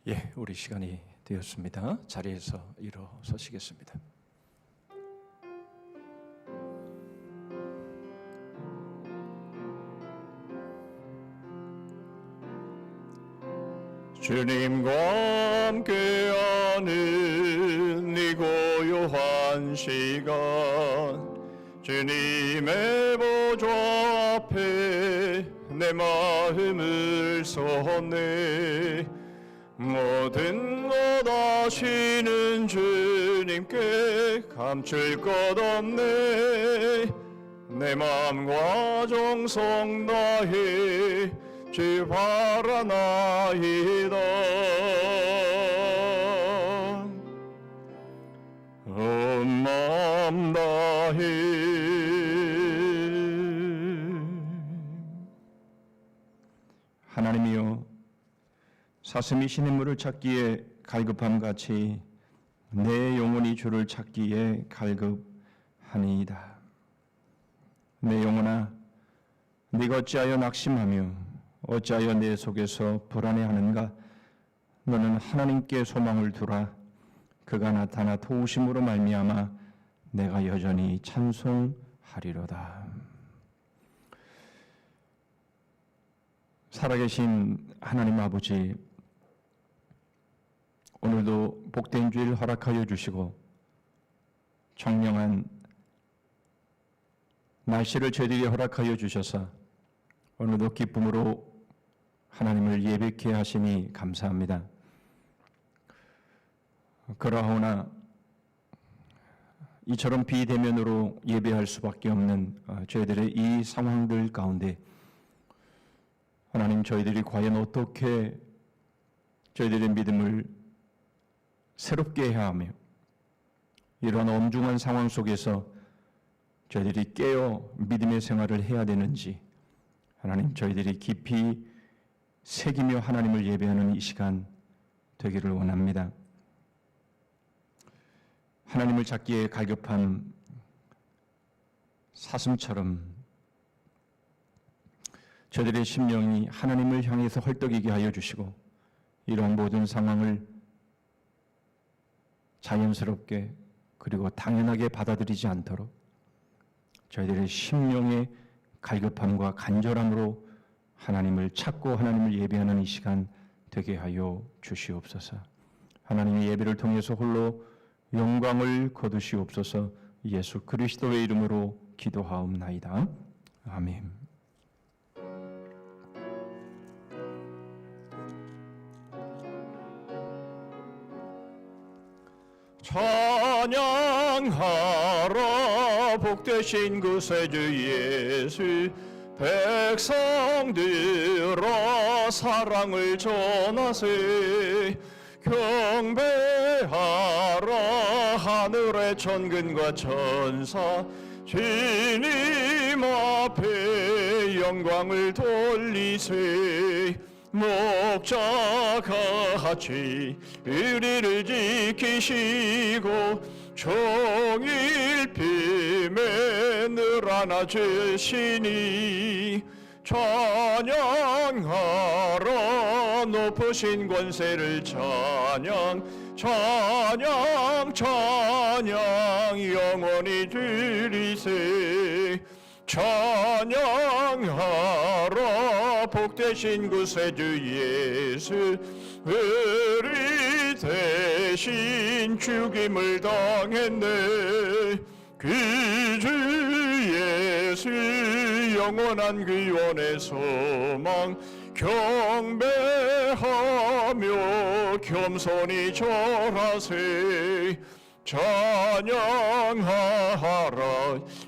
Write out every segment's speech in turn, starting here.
예, 우리 시간이 되었습니다. 자리에서 일어서시겠습니다. 주님과 함께하는 이 고요한 시간, 주님의 보좌 앞에 내 마음을 쏟네. 모든 것 아시는 주님께 감출 것 없네. 내 마음과 정성 다해 주 바라나이다. 온 마음 다해. 하나님이여, 사슴이 시냇물을 찾기에 갈급함같이 내 영혼이 주를 찾기에 갈급하니이다. 내 영혼아, 네가 어찌하여 낙심하며 어찌하여 내 속에서 불안해하는가? 너는 하나님께 소망을 두라. 그가 나타나 도우심으로 말미암아 내가 여전히 찬송하리로다. 살아계신 하나님 아버지, 오늘도 복된 주일 허락하여 주시고 청명한 날씨를 저희들이 허락하여 주셔서 오늘도 기쁨으로 하나님을 예배케 하시니 감사합니다. 그러하오나 이처럼 비대면으로 예배할 수밖에 없는 저희들의 이 상황들 가운데 하나님, 저희들이 과연 어떻게 저희들의 믿음을 새롭게 해야 하며 이러한 엄중한 상황 속에서 저희들이 깨어 믿음의 생활을 해야 되는지 하나님, 저희들이 깊이 새기며 하나님을 예배하는 이 시간 되기를 원합니다. 하나님을 찾기에 갈급한 사슴처럼 저희들의 심령이 하나님을 향해서 헐떡이게 하여 주시고 이러한 모든 상황을 자연스럽게 그리고 당연하게 받아들이지 않도록 저희들의 심령의 갈급함과 간절함으로 하나님을 찾고 하나님을 예배하는 이 시간 되게 하여 주시옵소서. 하나님의 예배를 통해서 홀로 영광을 거두시옵소서. 예수 그리스도의 이름으로 기도하옵나이다. 아멘. 찬양하라 복되신 구세주 예수. 백성들아 사랑을 전하세. 경배하라 하늘의 천근과 천사. 주님 앞에 영광을 돌리세. 목자같이 우리를 지키시고 종일 밤에 늘 안아주시니 찬양하라 높으신 권세를 찬양 찬양 찬양 영원히 드리세. 찬양하라 복되신 구세주 예수. 우리 대신 죽임을 당했네. 그 주 예수 영원한 구원의 소망. 경배하며 겸손히 절하세. 찬양하라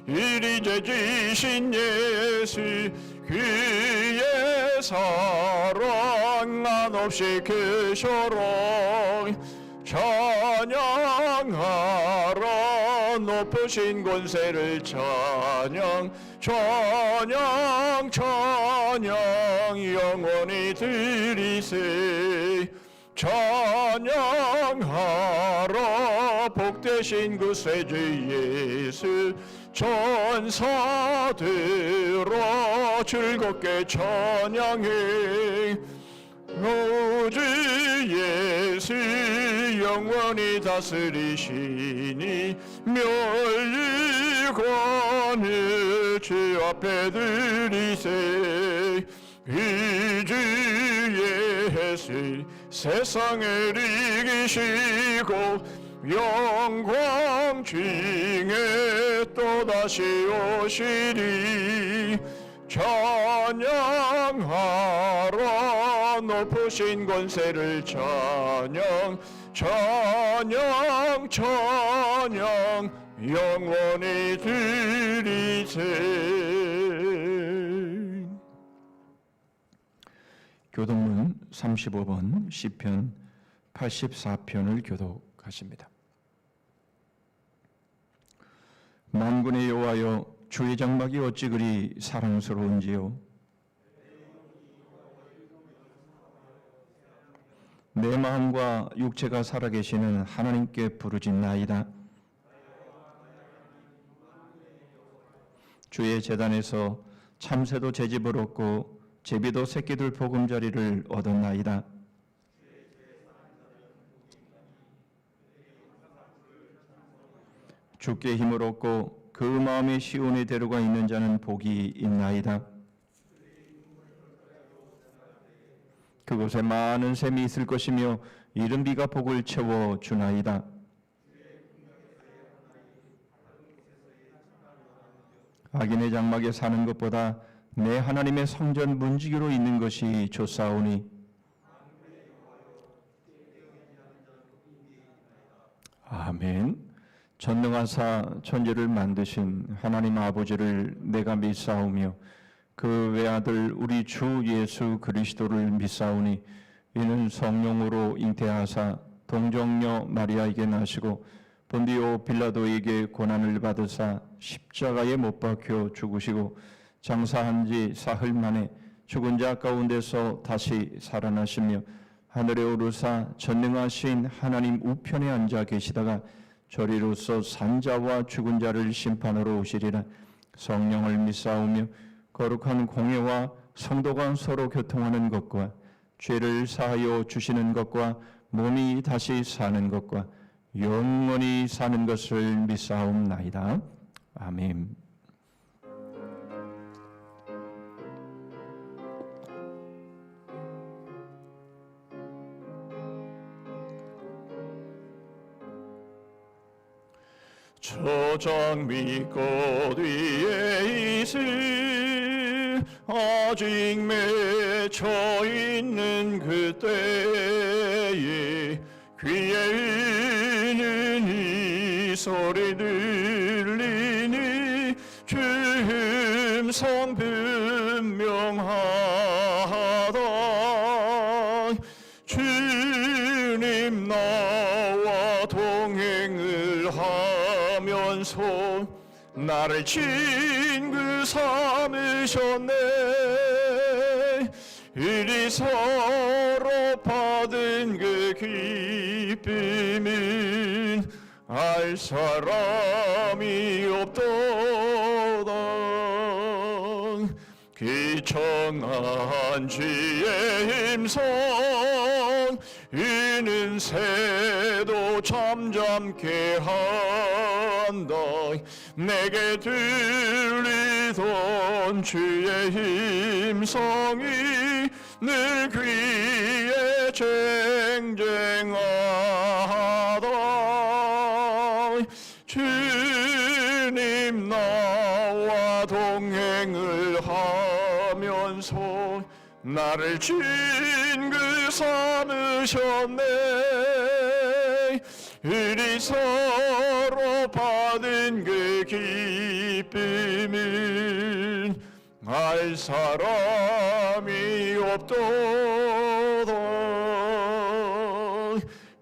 이리 죄지신 예수. 그의 사랑 한없이 크셔라. 찬양하라 높으신 권세를 찬양 찬양 찬양 영원히 드리세. 찬양하라 복되신 구세주 예수. 천사들아 즐겁게 찬양해. 오직 예수 영원히 다스리시니 멸류관을 주 앞에 드리세. 이주 예수 세상을 이기시고 영광 중에 또다시 오시리. 찬양하라 높으신 권세를 찬양 찬양 찬양 영원히 드리세. 교독문 35번 시편 84편을 교독하십니다. 만군의 여호와여 주의 장막이 어찌 그리 사랑스러운지요. 내 마음과 육체가 살아계시는 하나님께 부르짖나이다. 주의 제단에서 참새도 제집을 얻고 제비도 새끼들 보금자리를 얻었나이다. 주께 힘을 얻고 그 마음의 시온에 데려가 있는 자는 복이 있나이다. 그곳에 많은 샘이 있을 것이며 이른 비가 복을 채워 주나이다. 악인의 장막에 사는 것보다 내 하나님의 성전 문지기로 있는 것이 좋사오니. 아멘. 전능하사 천지를 만드신 하나님 아버지를 내가 믿사오며 그 외아들 우리 주 예수 그리스도를 믿사오니 이는 성령으로 잉태하사 동정녀 마리아에게 나시고 본디오 빌라도에게 고난을 받으사 십자가에 못 박혀 죽으시고 장사한 지 사흘 만에 죽은 자 가운데서 다시 살아나시며 하늘에 오르사 전능하신 하나님 우편에 앉아 계시다가 저리로서 산자와 죽은 자를 심판하러 오시리라. 성령을 믿사오며 거룩한 공예와 성도가 서로 교통하는 것과 죄를 사하여 주시는 것과 몸이 다시 사는 것과 영원히 사는 것을 믿사옵나이다. 아멘. 저 장미 꽃 위에 있을 아직 맺혀 있는 그때에 귀에 있는 이 소리 들리니 주 음성 분명하다. 주님 나와 동행을 하면서 나를 친구 삼으셨네. 이리 서로 받은 그 기쁨은 알 사람이 없도다. 기청한 주의 음성 이는 새도 잠잠케 한다. 내게 들리던 주의 음성이 늘 귀에 쟁쟁하다. 주님 나와 동행을 하면서 나를 친구 삼으셨네. 이리 서로 받은 그 기쁨은 알 사람이 없도다.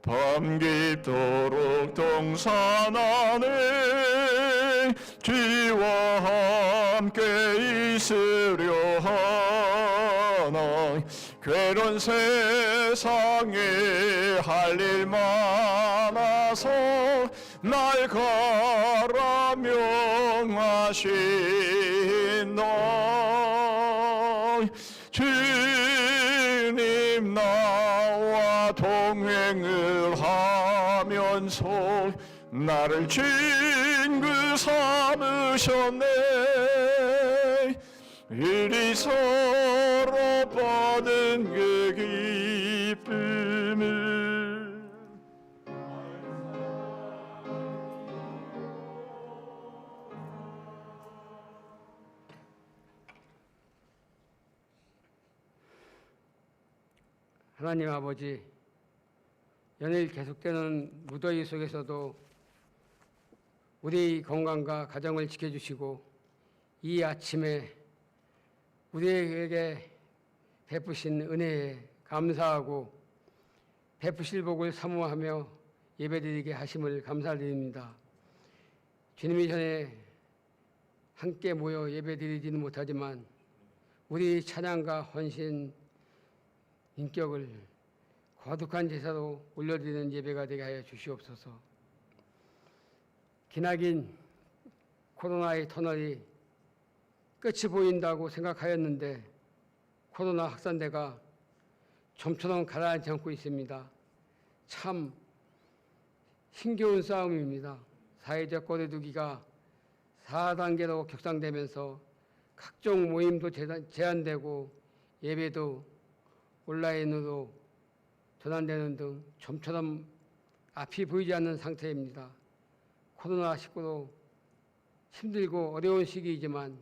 밤 깊도록 동산 안에 주와 함께 있으려 하나. 괴로운 세상에 할 일 많아서 날 가라 명하신 너. 주님 나 동행을 하면서 나를 진그 삼으셨네. 이리 서로 받은 그 기쁨을 하나님 아버지, 연일 계속되는 무더위 속에서도 우리 건강과 가정을 지켜주시고 이 아침에 우리에게 베푸신 은혜에 감사하고 베푸실 복을 사모하며 예배드리게 하심을 감사드립니다. 주님이 전에 함께 모여 예배드리지는 못하지만 우리 찬양과 헌신, 인격을 거룩한 제사로 올려드리는 예배가 되게 하여 주시옵소서. 기나긴 코로나의 터널이 끝이 보인다고 생각하였는데 코로나 확산세가 좀처럼 가라앉지 않고 있습니다. 참 힘겨운 싸움입니다. 사회적 거리두기가 4단계로 격상되면서 각종 모임도 제한되고 예배도 온라인으로 전환되는 등 좀처럼 앞이 보이지 않는 상태입니다. 코로나19로 힘들고 어려운 시기이지만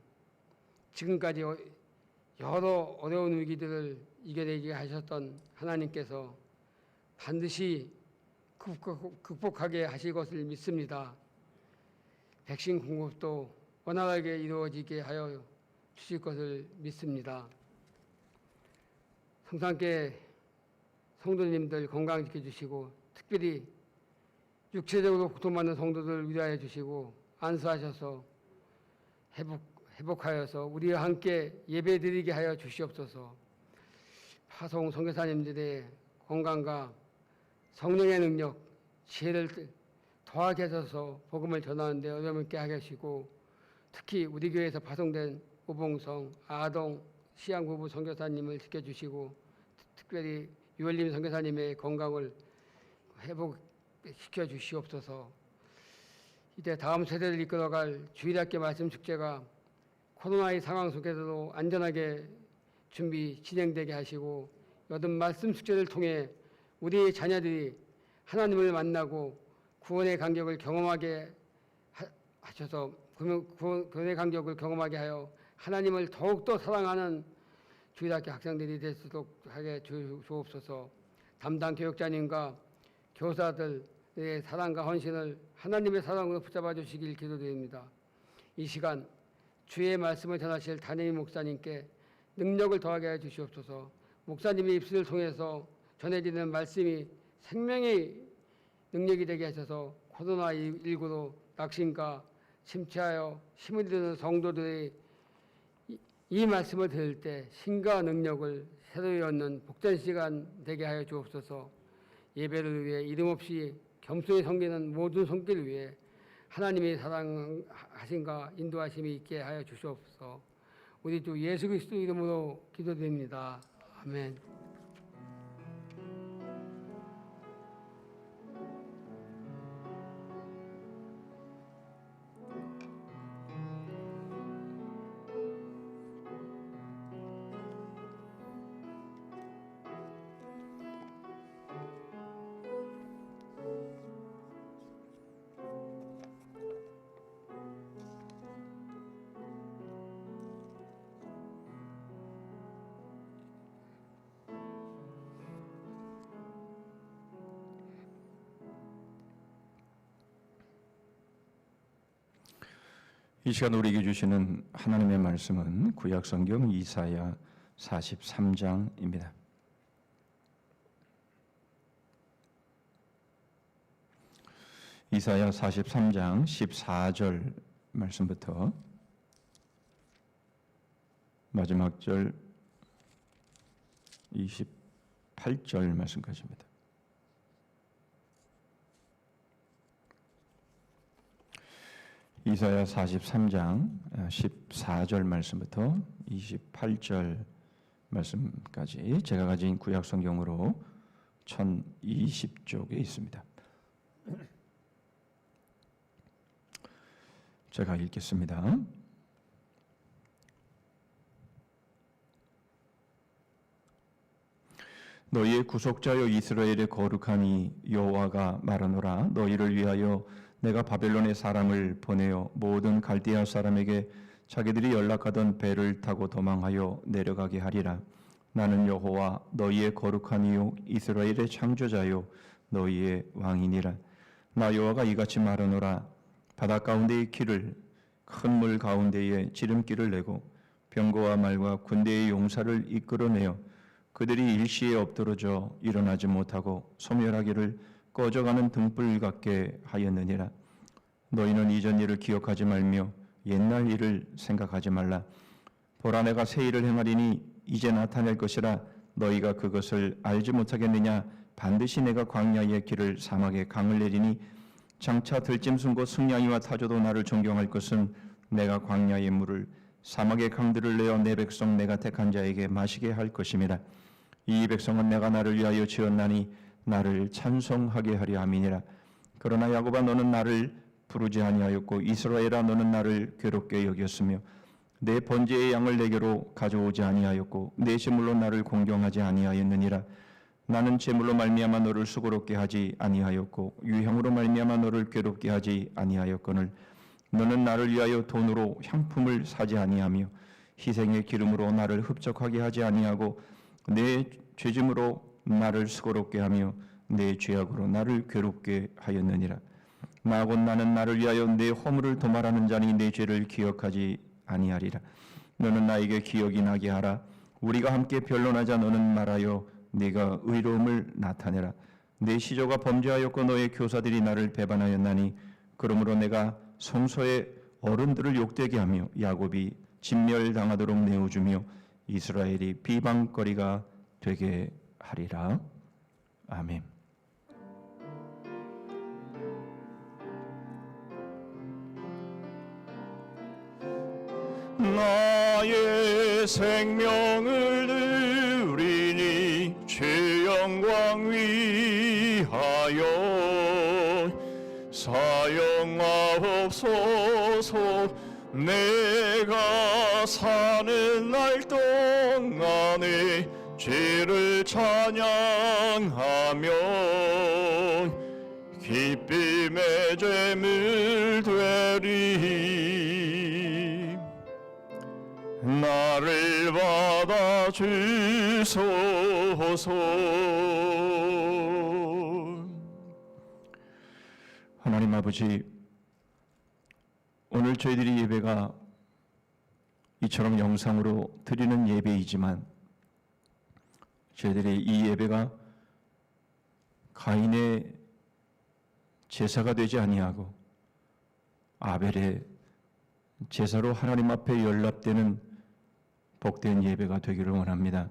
지금까지 여러 어려운 위기들을 이겨내게 하셨던 하나님께서 반드시 극복하게 하실 것을 믿습니다. 백신 공급도 원활하게 이루어지게 하여 주실 것을 믿습니다. 성산교회 성도님들 건강 지켜주시고 특별히 육체적으로 고통받는 성도들 위로하여 주시고 안수하셔서 회복하여서 우리와 함께 예배드리게 하여 주시옵소서. 파송 선교사님들의 건강과 성령의 능력, 지혜를 더하게 하셔서 복음을 전하는 데 어려움 있게 하게 하시고 특히 우리 교회에서 파송된 오봉성, 아동, 시향부부 선교사님을 지켜주시고 특별히 유월림 선교사님의 건강을 회복시켜 주시옵소서. 이제 다음 세대를 이끌어갈 주일학교 말씀 축제가 코로나의 상황 속에서도 안전하게 준비 진행되게 하시고 여든 말씀 축제를 통해 우리의 자녀들이 하나님을 만나고 구원의 간격을 경험하게 하셔서 구원의 간격을 경험하게 하여 하나님을 더욱더 사랑하는 주일학교 학생들이 될 수 있도록 하게 주옵소서. 담당 교육자님과 교사들의 사랑과 헌신을 하나님의 사랑으로 붙잡아 주시길 기도드립니다. 이 시간 주의 말씀을 전하실 담임 목사님께 능력을 더하게 해 주시옵소서. 목사님의 입술을 통해서 전해지는 말씀이 생명의 능력이 되게 하셔서 코로나19로 낙심과 침체하여 힘을 잃는 성도들의 이 말씀을 들을 때 신과 능력을 새로이 얻는 복된 시간 되게 하여 주옵소서. 예배를 위해 이름 없이 겸손히 섬기는 모든 손길을 위해 하나님의 사랑하심과 인도하심이 있게 하여 주시옵소서. 우리 주 예수 그리스도 이름으로 기도드립니다. 아멘. 이 시간 우리에게 주시는 하나님의 말씀은 구약성경 이사야 43장입니다. 이사야 43장 14절 말씀부터 마지막 절 28절 말씀까지입니다. 이사야 43장 14절 말씀부터 28절 말씀까지 제가 가진 구약 성경으로 1020쪽에 있습니다. 제가 읽겠습니다. 너희의 구속자여 이스라엘의 거룩하니 여호와가 말하노라. 너희를 위하여 내가 바벨론의 사람을 보내어 모든 갈대아 사람에게 자기들이 연락하던 배를 타고 도망하여 내려가게 하리라. 나는 여호와 너희의 거룩한 이요 이스라엘의 창조자요 너희의 왕이니라. 나 여호와가 이같이 말하노라. 바다 가운데의 길을 큰 물 가운데에 지름길을 내고 병거와 말과 군대의 용사를 이끌어내어 그들이 일시에 엎드러져 일어나지 못하고 소멸하기를 꺼져가는 등불 같게 하였느니라. 너희는 이전 일을 기억하지 말며 옛날 일을 생각하지 말라. 보라 내가 새 일을 행하리니 이제 나타낼 것이라. 너희가 그것을 알지 못하겠느냐. 반드시 내가 광야의 길을 사막에 강을 내리니 장차 들짐승과 승냥이와 타조도 나를 존경할 것은 내가 광야의 물을 사막의 강들을 내어 내 백성 내가 택한 자에게 마시게 할 것임이라. 이 백성은 내가 나를 위하여 지었나니 나를 찬송하게 하려 함이니라. 그러나 야곱아 너는 나를 부르지 아니하였고 이스라엘아 너는 나를 괴롭게 여겼으며 내 번제의 양을 내게로 가져오지 아니하였고 내 제물로 나를 공경하지 아니하였느니라. 나는 제물로 말미암아 너를 수고롭게 하지 아니하였고 유향으로 말미암아 너를 괴롭게 하지 아니하였거늘 너는 나를 위하여 돈으로 향품을 사지 아니하며 희생의 기름으로 나를 흡족하게 하지 아니하고 내 죄짐으로 나를 수고롭게 하며 내 죄악으로 나를 괴롭게 하였느니라. 나 곧 나는 나를 위하여 내 허물을 도말하는 자니 내 죄를 기억하지 아니하리라. 너는 나에게 기억이 나게 하라. 우리가 함께 변론하자. 너는 말하여 네가 의로움을 나타내라. 내 시조가 범죄하였고 너의 교사들이 나를 배반하였나니 그러므로 내가 성소의 어른들을 욕되게 하며 야곱이 진멸당하도록 내어주며 이스라엘이 비방거리가 되게 하리라. 아멘. 나의 생명을 드리니 주 영광 위하여 사용하옵소서. 내가 사는 날 동안에 주를 찬양하며 기쁨의 제물 되리. 나를 받아 주소서. 하나님 아버지, 오늘 저희들이 예배가 이처럼 영상으로 드리는 예배이지만 저희들의 이 예배가 가인의 제사가 되지 아니하고 아벨의 제사로 하나님 앞에 연락되는 복된 예배가 되기를 원합니다.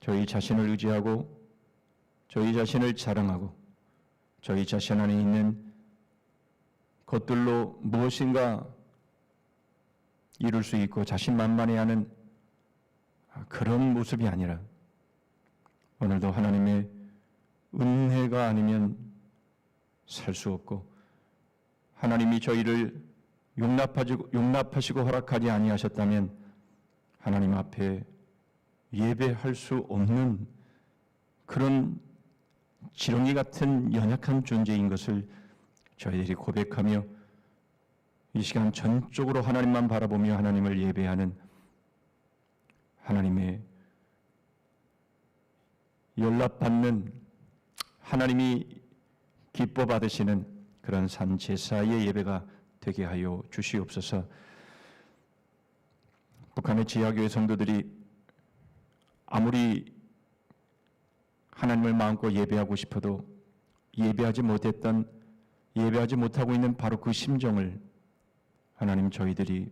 저희 자신을 의지하고 저희 자신을 자랑하고 저희 자신 안에 있는 것들로 무엇인가 이룰 수 있고 자신만만해하는 그런 모습이 아니라 오늘도 하나님의 은혜가 아니면 살 수 없고 하나님이 저희를 용납하시고 허락하지 아니하셨다면 하나님 앞에 예배할 수 없는 그런 지렁이 같은 연약한 존재인 것을 저희들이 고백하며 이 시간 전적으로 하나님만 바라보며 하나님을 예배하는 하나님의 연락받는 하나님이 기뻐 받으시는 그런 산 제사의 예배가 되게 하여 주시옵소서. 북한의 지하교회 성도들이 아무리 하나님을 마음껏 예배하고 싶어도 예배하지 못하고 있는 바로 그 심정을 하나님 저희들이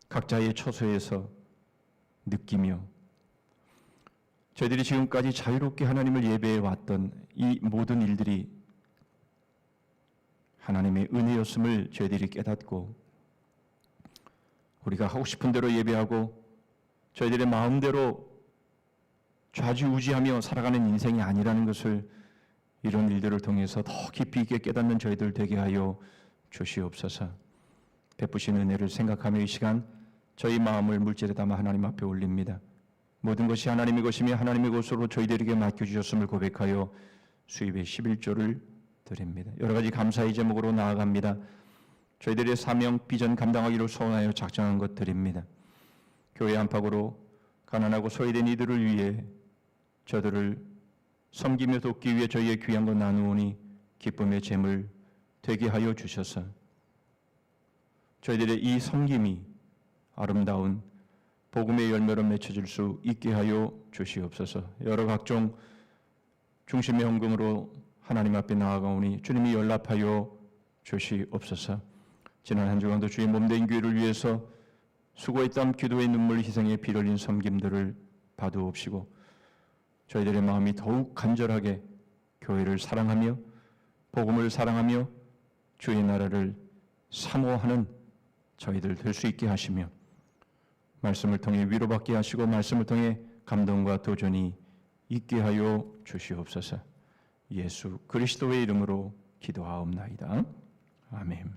각자의 처소에서 느끼며 저희들이 지금까지 자유롭게 하나님을 예배해 왔던 이 모든 일들이 하나님의 은혜였음을 저희들이 깨닫고 우리가 하고 싶은 대로 예배하고 저희들의 마음대로 좌지우지하며 살아가는 인생이 아니라는 것을 이런 일들을 통해서 더 깊이 있게 깨닫는 저희들 되게 하여 주시옵소서. 베푸신 은혜를 생각하며 이 시간 저희 마음을 물질에 담아 하나님 앞에 올립니다. 모든 것이 하나님의 것이며 하나님의 것으로 저희들에게 맡겨주셨음을 고백하여 수입의 11조를 드립니다. 여러 가지 감사의 제목으로 나아갑니다. 저희들의 사명, 비전 감당하기를 소원하여 작정한 것 드립니다. 교회 안팎으로 가난하고 소외된 이들을 위해 저들을 섬기며 돕기 위해 저희의 귀한 것 나누오니 기쁨의 재물 되게 하여 주셔서 저희들의 이 섬김이 아름다운 복음의 열매로 맺혀질 수 있게 하여 주시옵소서. 여러 각종 중심의 헌금으로 하나님 앞에 나아가오니 주님이 연락하여 주시옵소서. 지난 한 주간도 주의 몸된 교회를 위해서 수고했던 기도의 눈물, 희생의 피 흘린 섬김들을 받으옵시고 저희들의 마음이 더욱 간절하게 교회를 사랑하며 복음을 사랑하며 주의 나라를 사모하는 저희들 될 수 있게 하시며 말씀을 통해 위로받게 하시고 말씀을 통해 감동과 도전이 있게 하여 주시옵소서. 예수 그리스도의 이름으로 기도하옵나이다. 아멘.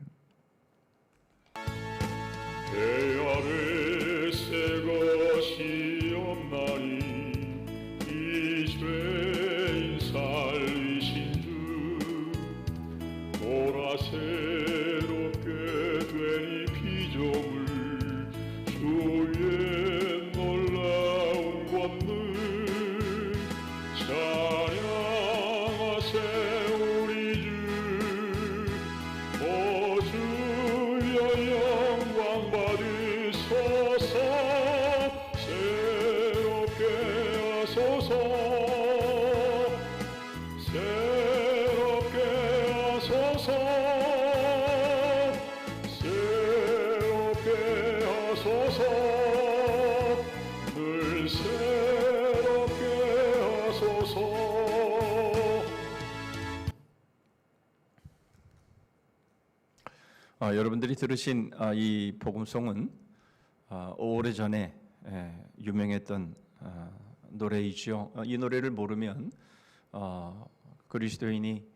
배 아래 새 것이 없나니 이 죄인 살리신 주 보라 새롭게 되니 피조물 주의 놀라운 권능 찬양하세 우리 주 주여 영광 받으소서 새롭게 하소서 새롭게 하소서 새롭게 하소서 늘 새롭게 하소서. 여러분들이 들으신 이 복음송은 오래전에 유명했던 노래이죠. 이 노래를 모르면 그리스도인이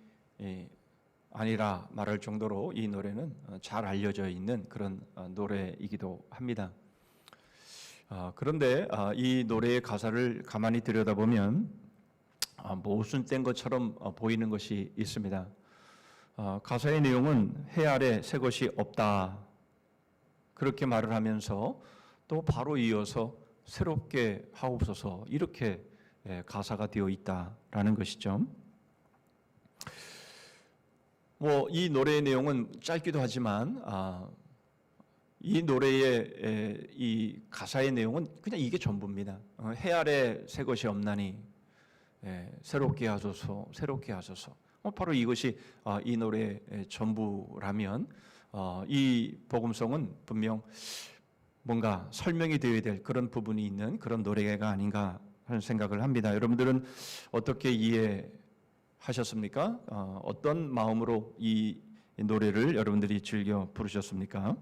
아니라 말할 정도로 이 노래는 잘 알려져 있는 그런 노래이기도 합니다. 그런데 이 노래의 가사를 가만히 들여다보면 모순된 것처럼 보이는 것이 있습니다. 가사의 내용은 해 아래 새 것이 없다 그렇게 말을 하면서 또 바로 이어서 새롭게 하옵소서 이렇게 가사가 되어 있다라는 것이죠. 이 노래의 내용은 짧기도 하지만 이 노래의 이 가사의 내용은 그냥 이게 전부입니다. 해 아래 새 것이 없나니 새롭게 하소서 새롭게 하소서. 바로 이것이 이 노래의 전부라면 이 복음송은 분명 뭔가 설명이 되어야 될 그런 부분이 있는 그런 노래가 아닌가 하는 생각을 합니다. 여러분들은 어떻게 이해하셨습니까? 어떤 마음으로 이 노래를 여러분들이 즐겨 부르셨습니까?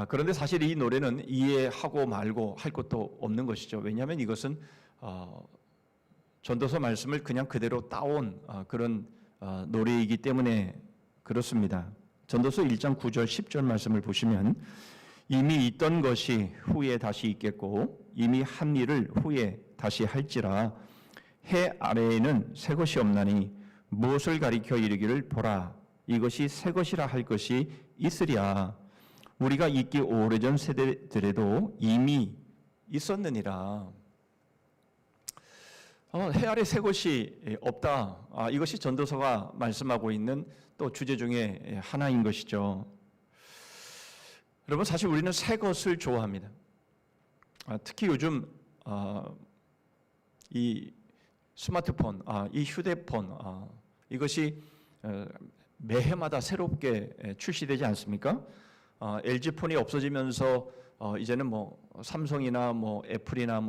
그런데 사실 이 노래는 이해하고 말고 할 것도 없는 것이죠. 왜냐하면 이것은 전도서 말씀을 그냥 그대로 따온 그런 노래이기 때문에 그렇습니다. 전도서 1장 9절 10절 말씀을 보시면 이미 있던 것이 후에 다시 있겠고 이미 한 일을 후에 다시 할지라 해 아래에는 새 것이 없나니 무엇을 가리켜 이르기를 보라 이것이 새 것이라 할 것이 있으랴 우리가 있기 오래전 세대들에도 이미 있었느니라. 해 아래 새 것이 없다. 이것이 전도서가 말씀하고 있는 또 주제 중에 하나인 것이죠. 여러분 사실 우리는 새 것을 좋아합니다. 특히 요즘 이 스마트폰, 이 휴대폰 이것이 매해마다 새롭게 출시되지 않습니까? LG폰이 없어지면서 이제는 삼성이나 애플이나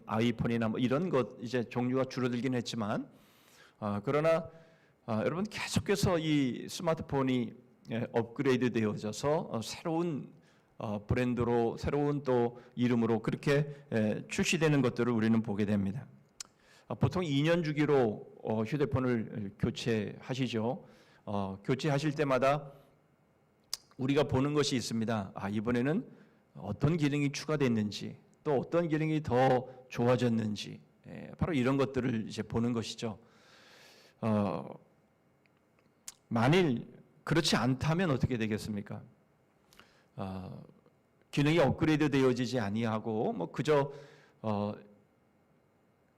아이폰이나 이런 것 이제 종류가 줄어들긴 했지만 그러나 여러분 계속해서 이 스마트폰이 업그레이드 되어져서 새로운 브랜드로 새로운 또 이름으로 그렇게 출시되는 것들을 우리는 보게 됩니다. 보통 2년 주기로 휴대폰을 교체하시죠. 교체하실 때마다 우리가 보는 것이 있습니다. 이번에는 어떤 기능이 추가됐는지, 또 어떤 기능이 더 좋아졌는지, 바로 이런 것들을 이제 보는 것이죠. 만일 그렇지 않다면 어떻게 되겠습니까? 기능이 업그레이드 되어지지 아니하고 뭐 그저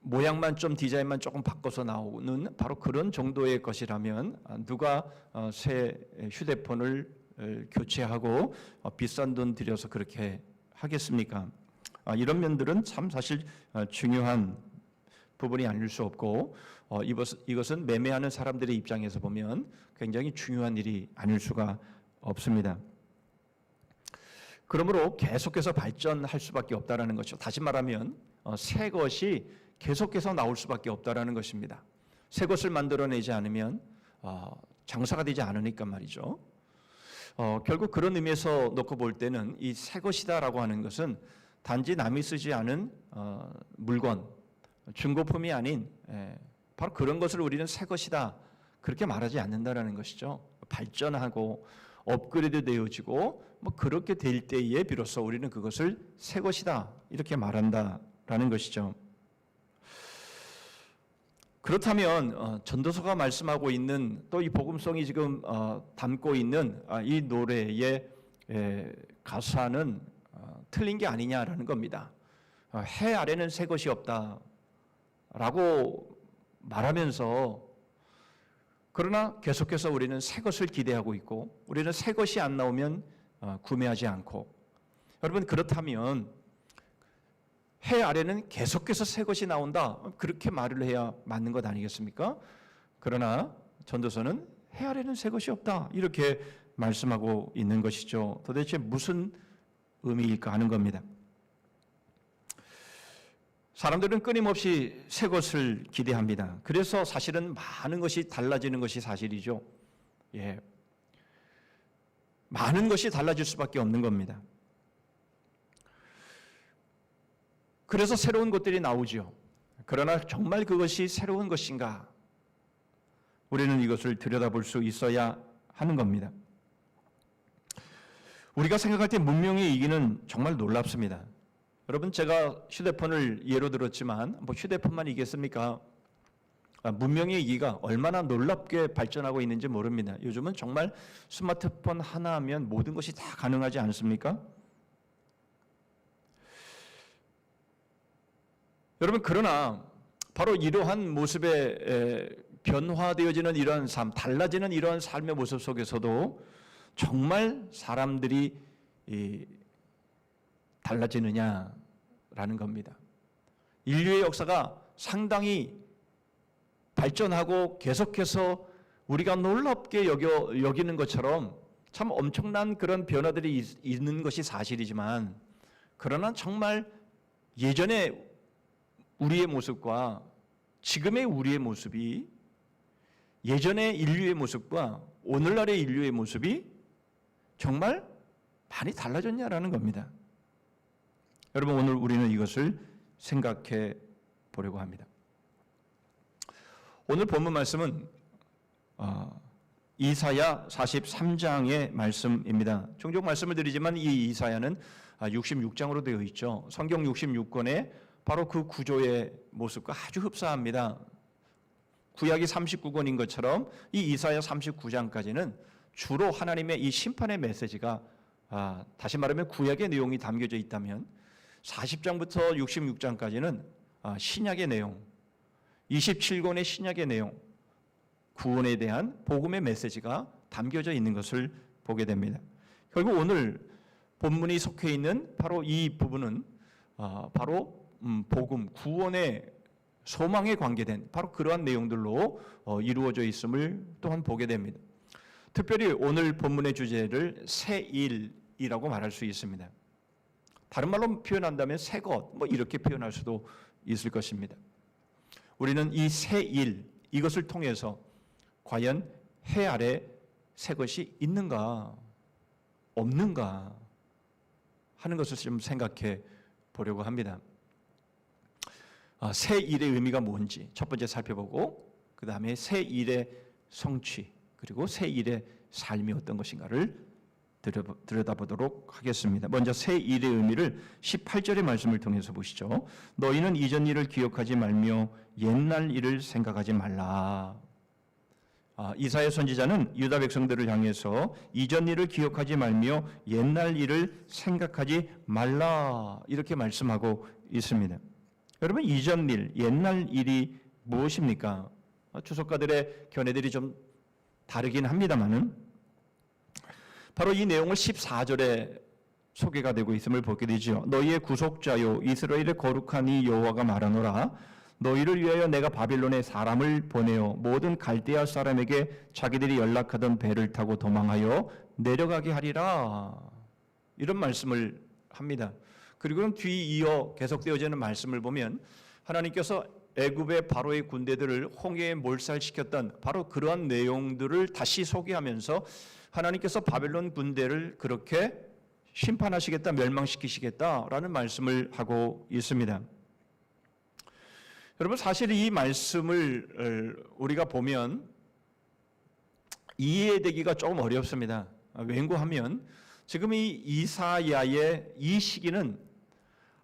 모양만 좀 디자인만 조금 바꿔서 나오는 바로 그런 정도의 것이라면 누가 새 휴대폰을 교체하고 비싼 돈 들여서 그렇게 하겠습니까? 이런 면들은 참 사실 중요한 부분이 아닐 수 없고 이것은 매매하는 사람들의 입장에서 보면 굉장히 중요한 일이 아닐 수가 없습니다. 그러므로 계속해서 발전할 수밖에 없다라는 것이죠. 다시 말하면 새 것이 계속해서 나올 수밖에 없다라는 것입니다. 새 것을 만들어내지 않으면 장사가 되지 않으니까 말이죠. 결국 그런 의미에서 놓고 볼 때는 이 새 것이다라고 하는 것은 단지 남이 쓰지 않은 물건, 중고품이 아닌 바로 그런 것을 우리는 새 것이다 그렇게 말하지 않는다라는 것이죠. 발전하고 업그레이드 되어지고 뭐 그렇게 될 때에 비로소 우리는 그것을 새 것이다 이렇게 말한다라는 것이죠. 그렇다면 전도서가 말씀하고 있는 또 이 복음성이 지금 담고 있는 이 노래의 가사는 틀린 게 아니냐라는 겁니다. 해 아래는 새 것이 없다라고 말하면서 그러나 계속해서 우리는 새 것을 기대하고 있고 우리는 새 것이 안 나오면 구매하지 않고 여러분 그렇다면 해 아래는 계속해서 새 것이 나온다 그렇게 말을 해야 맞는 것 아니겠습니까? 그러나 전도서는 해 아래는 새 것이 없다 이렇게 말씀하고 있는 것이죠. 도대체 무슨 의미일까 하는 겁니다. 사람들은 끊임없이 새 것을 기대합니다. 그래서 사실은 많은 것이 달라지는 것이 사실이죠. 많은 것이 달라질 수밖에 없는 겁니다. 그래서 새로운 것들이 나오죠. 그러나 정말 그것이 새로운 것인가? 우리는 이것을 들여다볼 수 있어야 하는 겁니다. 우리가 생각할 때 문명의 이기는 정말 놀랍습니다. 여러분 제가 휴대폰을 예로 들었지만 뭐 휴대폰만 이겠습니까? 문명의 이기가 얼마나 놀랍게 발전하고 있는지 모릅니다. 요즘은 정말 스마트폰 하나 하면 모든 것이 다 가능하지 않습니까? 여러분 그러나 바로 이러한 모습에 변화되어지는 이러한 삶, 달라지는 이러한 삶의 모습 속에서도 정말 사람들이 달라지느냐라는 겁니다. 인류의 역사가 상당히 발전하고 계속해서 우리가 놀랍게 여기는 것처럼 참 엄청난 그런 변화들이 있는 것이 사실이지만 그러나 정말 예전에 우리의 모습과 지금의 우리의 모습이 예전의 인류의 모습과 오늘날의 인류의 모습이 정말 많이 달라졌냐라는 겁니다. 여러분 오늘 우리는 이것을 생각해 보려고 합니다. 오늘 본문 말씀은 이사야 43장의 말씀입니다. 종종 말씀을 드리지만 이 이사야는 66장으로 되어 있죠. 성경 66권에 바로 그 구조의 모습과 아주 흡사합니다. 구약이 39권인 것처럼 이 이사야 39장까지는 주로 하나님의 이 심판의 메시지가 다시 말하면 구약의 내용이 담겨져 있다면 40장부터 66장까지는 신약의 내용, 27권의 신약의 내용, 구원에 대한 복음의 메시지가 담겨져 있는 것을 보게 됩니다. 결국 오늘 본문이 속해 있는 바로 이 부분은 바로 복음, 구원의 소망에 관계된 바로 그러한 내용들로 이루어져 있음을 또한 보게 됩니다. 특별히 오늘 본문의 주제를 새 일이라고 말할 수 있습니다. 다른 말로 표현한다면 새 것, 뭐 이렇게 표현할 수도 있을 것입니다. 우리는 이 새 일, 이것을 통해서 과연 해 아래 새 것이 있는가, 없는가, 하는 것을 좀 생각해 보려고 합니다. 새 일의 의미가 뭔지 첫 번째 살펴보고, 그 다음에 새 일의 성취, 그리고 새 일의 삶이 어떤 것인가를 들여다보도록 하겠습니다. 먼저 새 일의 의미를 18절의 말씀을 통해서 보시죠. 너희는 이전 일을 기억하지 말며 옛날 일을 생각하지 말라. 이사야 선지자는 유다 백성들을 향해서 이전 일을 기억하지 말며 옛날 일을 생각하지 말라 이렇게 말씀하고 있습니다. 여러분, 이전 일, 옛날 일이 무엇입니까? 주석가들의 견해들이 좀 다르긴 합니다만은 바로 이 내용을 14절에 소개가 되고 있음을 보게 되죠. 너희의 구속자요 이스라엘의 거룩한 이 여호와가 말하노라. 너희를 위하여 내가 바빌론에 사람을 보내어 모든 갈대아 사람에게 자기들이 연락하던 배를 타고 도망하여 내려가게 하리라. 이런 말씀을 합니다. 그리고 뒤이어 계속되어지는 말씀을 보면 하나님께서 애굽의 바로의 군대들을 홍해에 몰살시켰던 바로 그러한 내용들을 다시 소개하면서 하나님께서 바벨론 군대를 그렇게 심판하시겠다, 멸망시키시겠다라는 말씀을 하고 있습니다. 여러분, 사실 이 말씀을 우리가 보면 이해되기가 조금 어렵습니다. 왜냐하면 지금 이 이사야의 이 시기는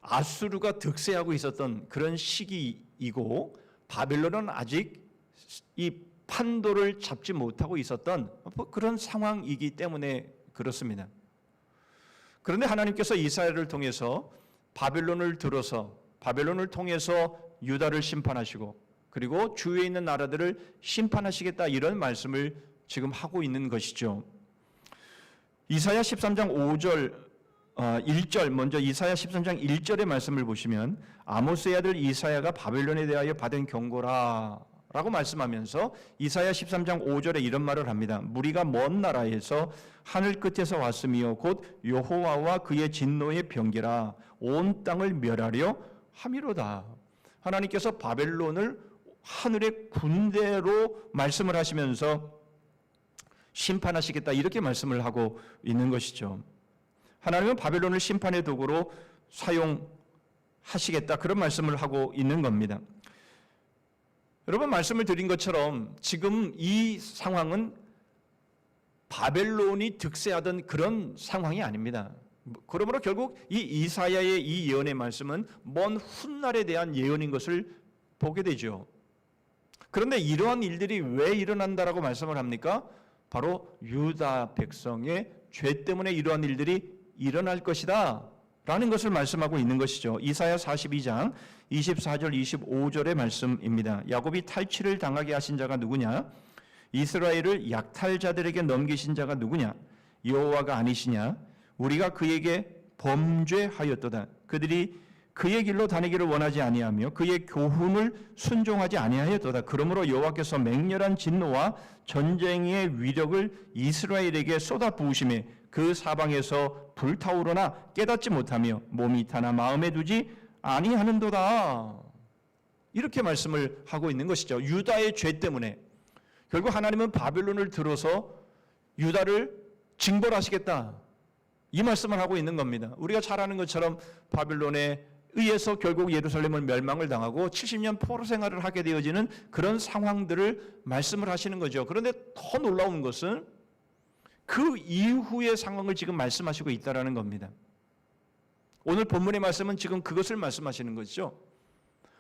아수르가 득세하고 있었던 그런 시기이고 바벨론은 아직 이 판도를 잡지 못하고 있었던 그런 상황이기 때문에 그렇습니다. 그런데 하나님께서 이사야를 통해서 바벨론을 들어서 바벨론을 통해서 유다를 심판하시고 그리고 주위에 있는 나라들을 심판하시겠다 이런 말씀을 지금 하고 있는 것이죠. 이사야 13장 5절 1절 먼저 이사야 13장 1절의 말씀을 보시면 아모스의 아들 이사야가 바벨론에 대하여 받은 경고라 라고 말씀하면서 이사야 13장 5절에 이런 말을 합니다. 무리가 먼 나라에서 하늘 끝에서 왔으며 곧 여호와와 그의 진노의 병기라 온 땅을 멸하려 함이로다. 하나님께서 바벨론을 하늘의 군대로 말씀을 하시면서 심판하시겠다 이렇게 말씀을 하고 있는 것이죠. 하나님은 바벨론을 심판의 도구로 사용하시겠다 그런 말씀을 하고 있는 겁니다. 여러분, 말씀을 드린 것처럼 지금 이 상황은 바벨론이 득세하던 그런 상황이 아닙니다. 그러므로 결국 이 이사야의 이 예언의 말씀은 먼 훗날에 대한 예언인 것을 보게 되죠. 그런데 이러한 일들이 왜 일어난다라고 말씀을 합니까? 바로 유다 백성의 죄 때문에 이러한 일들이 일어날 것이다 라는 것을 말씀하고 있는 것이죠. 이사야 42장 24절 25절의 말씀입니다. 야곱이 탈취를 당하게 하신 자가 누구냐? 이스라엘을 약탈자들에게 넘기신 자가 누구냐? 여호와가 아니시냐? 우리가 그에게 범죄하였도다. 그들이 그의 길로 다니기를 원하지 아니하며 그의 교훈을 순종하지 아니하였도다. 그러므로 여호와께서 맹렬한 진노와 전쟁의 위력을 이스라엘에게 쏟아부으심에 그 사방에서 불타오르나 깨닫지 못하며 몸이 타나 마음에 두지 아니하는도다. 이렇게 말씀을 하고 있는 것이죠. 유다의 죄 때문에 결국 하나님은 바벨론을 들어서 유다를 징벌하시겠다 이 말씀을 하고 있는 겁니다. 우리가 잘 아는 것처럼 바벨론에 의해서 결국 예루살렘은 멸망을 당하고 70년 포로 생활을 하게 되어지는 그런 상황들을 말씀을 하시는 거죠. 그런데 더 놀라운 것은 그 이후의 상황을 지금 말씀하시고 있다는 겁니다. 오늘 본문의 말씀은 지금 그것을 말씀하시는 것이죠.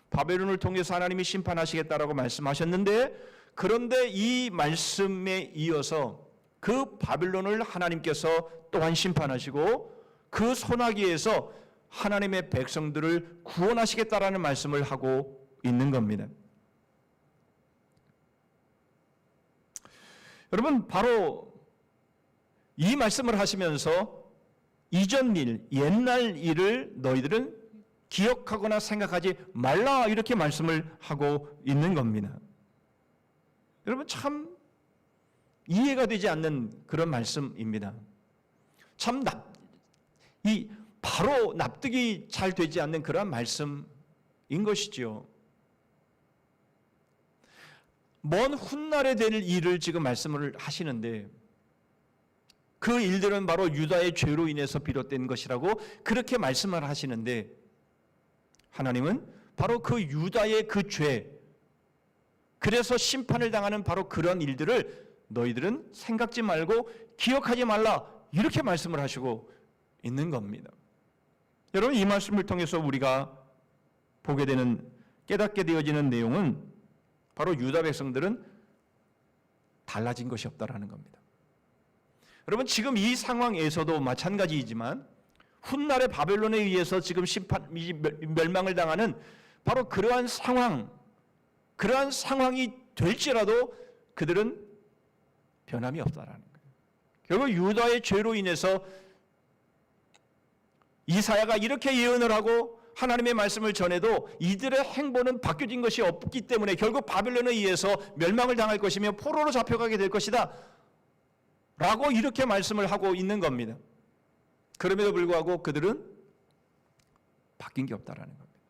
바벨론을 통해서 하나님이 심판하시겠다라고 말씀하셨는데 그런데 이 말씀에 이어서 그 바벨론을 하나님께서 또한 심판하시고 그 소나기에서 하나님의 백성들을 구원하시겠다라는 말씀을 하고 있는 겁니다. 여러분, 바로 이 말씀을 하시면서 이전 일, 옛날 일을 너희들은 기억하거나 생각하지 말라 이렇게 말씀을 하고 있는 겁니다. 여러분, 참 이해가 되지 않는 그런 말씀입니다. 참 바로 납득이 잘 되지 않는 그런 말씀인 것이죠. 먼 훗날에 될 일을 지금 말씀을 하시는데 그 일들은 바로 유다의 죄로 인해서 비롯된 것이라고 그렇게 말씀을 하시는데, 하나님은 바로 그 유다의 그 죄, 그래서 심판을 당하는 바로 그런 일들을 너희들은 생각지 말고 기억하지 말라, 이렇게 말씀을 하시고 있는 겁니다. 여러분, 이 말씀을 통해서 우리가 보게 되는, 깨닫게 되어지는 내용은 바로 유다 백성들은 달라진 것이 없다라는 겁니다. 여러분, 지금 이 상황에서도 마찬가지이지만 훗날의 바벨론에 의해서 지금 멸망을 당하는 바로 그러한 상황이 될지라도 그들은 변함이 없다라는 거예요. 결국 유다의 죄로 인해서 이사야가 이렇게 예언을 하고 하나님의 말씀을 전해도 이들의 행보는 바뀌어진 것이 없기 때문에 결국 바벨론에 의해서 멸망을 당할 것이며 포로로 잡혀가게 될 것이다 라고 이렇게 말씀을 하고 있는 겁니다. 그럼에도 불구하고 그들은 바뀐 게 없다라는 겁니다.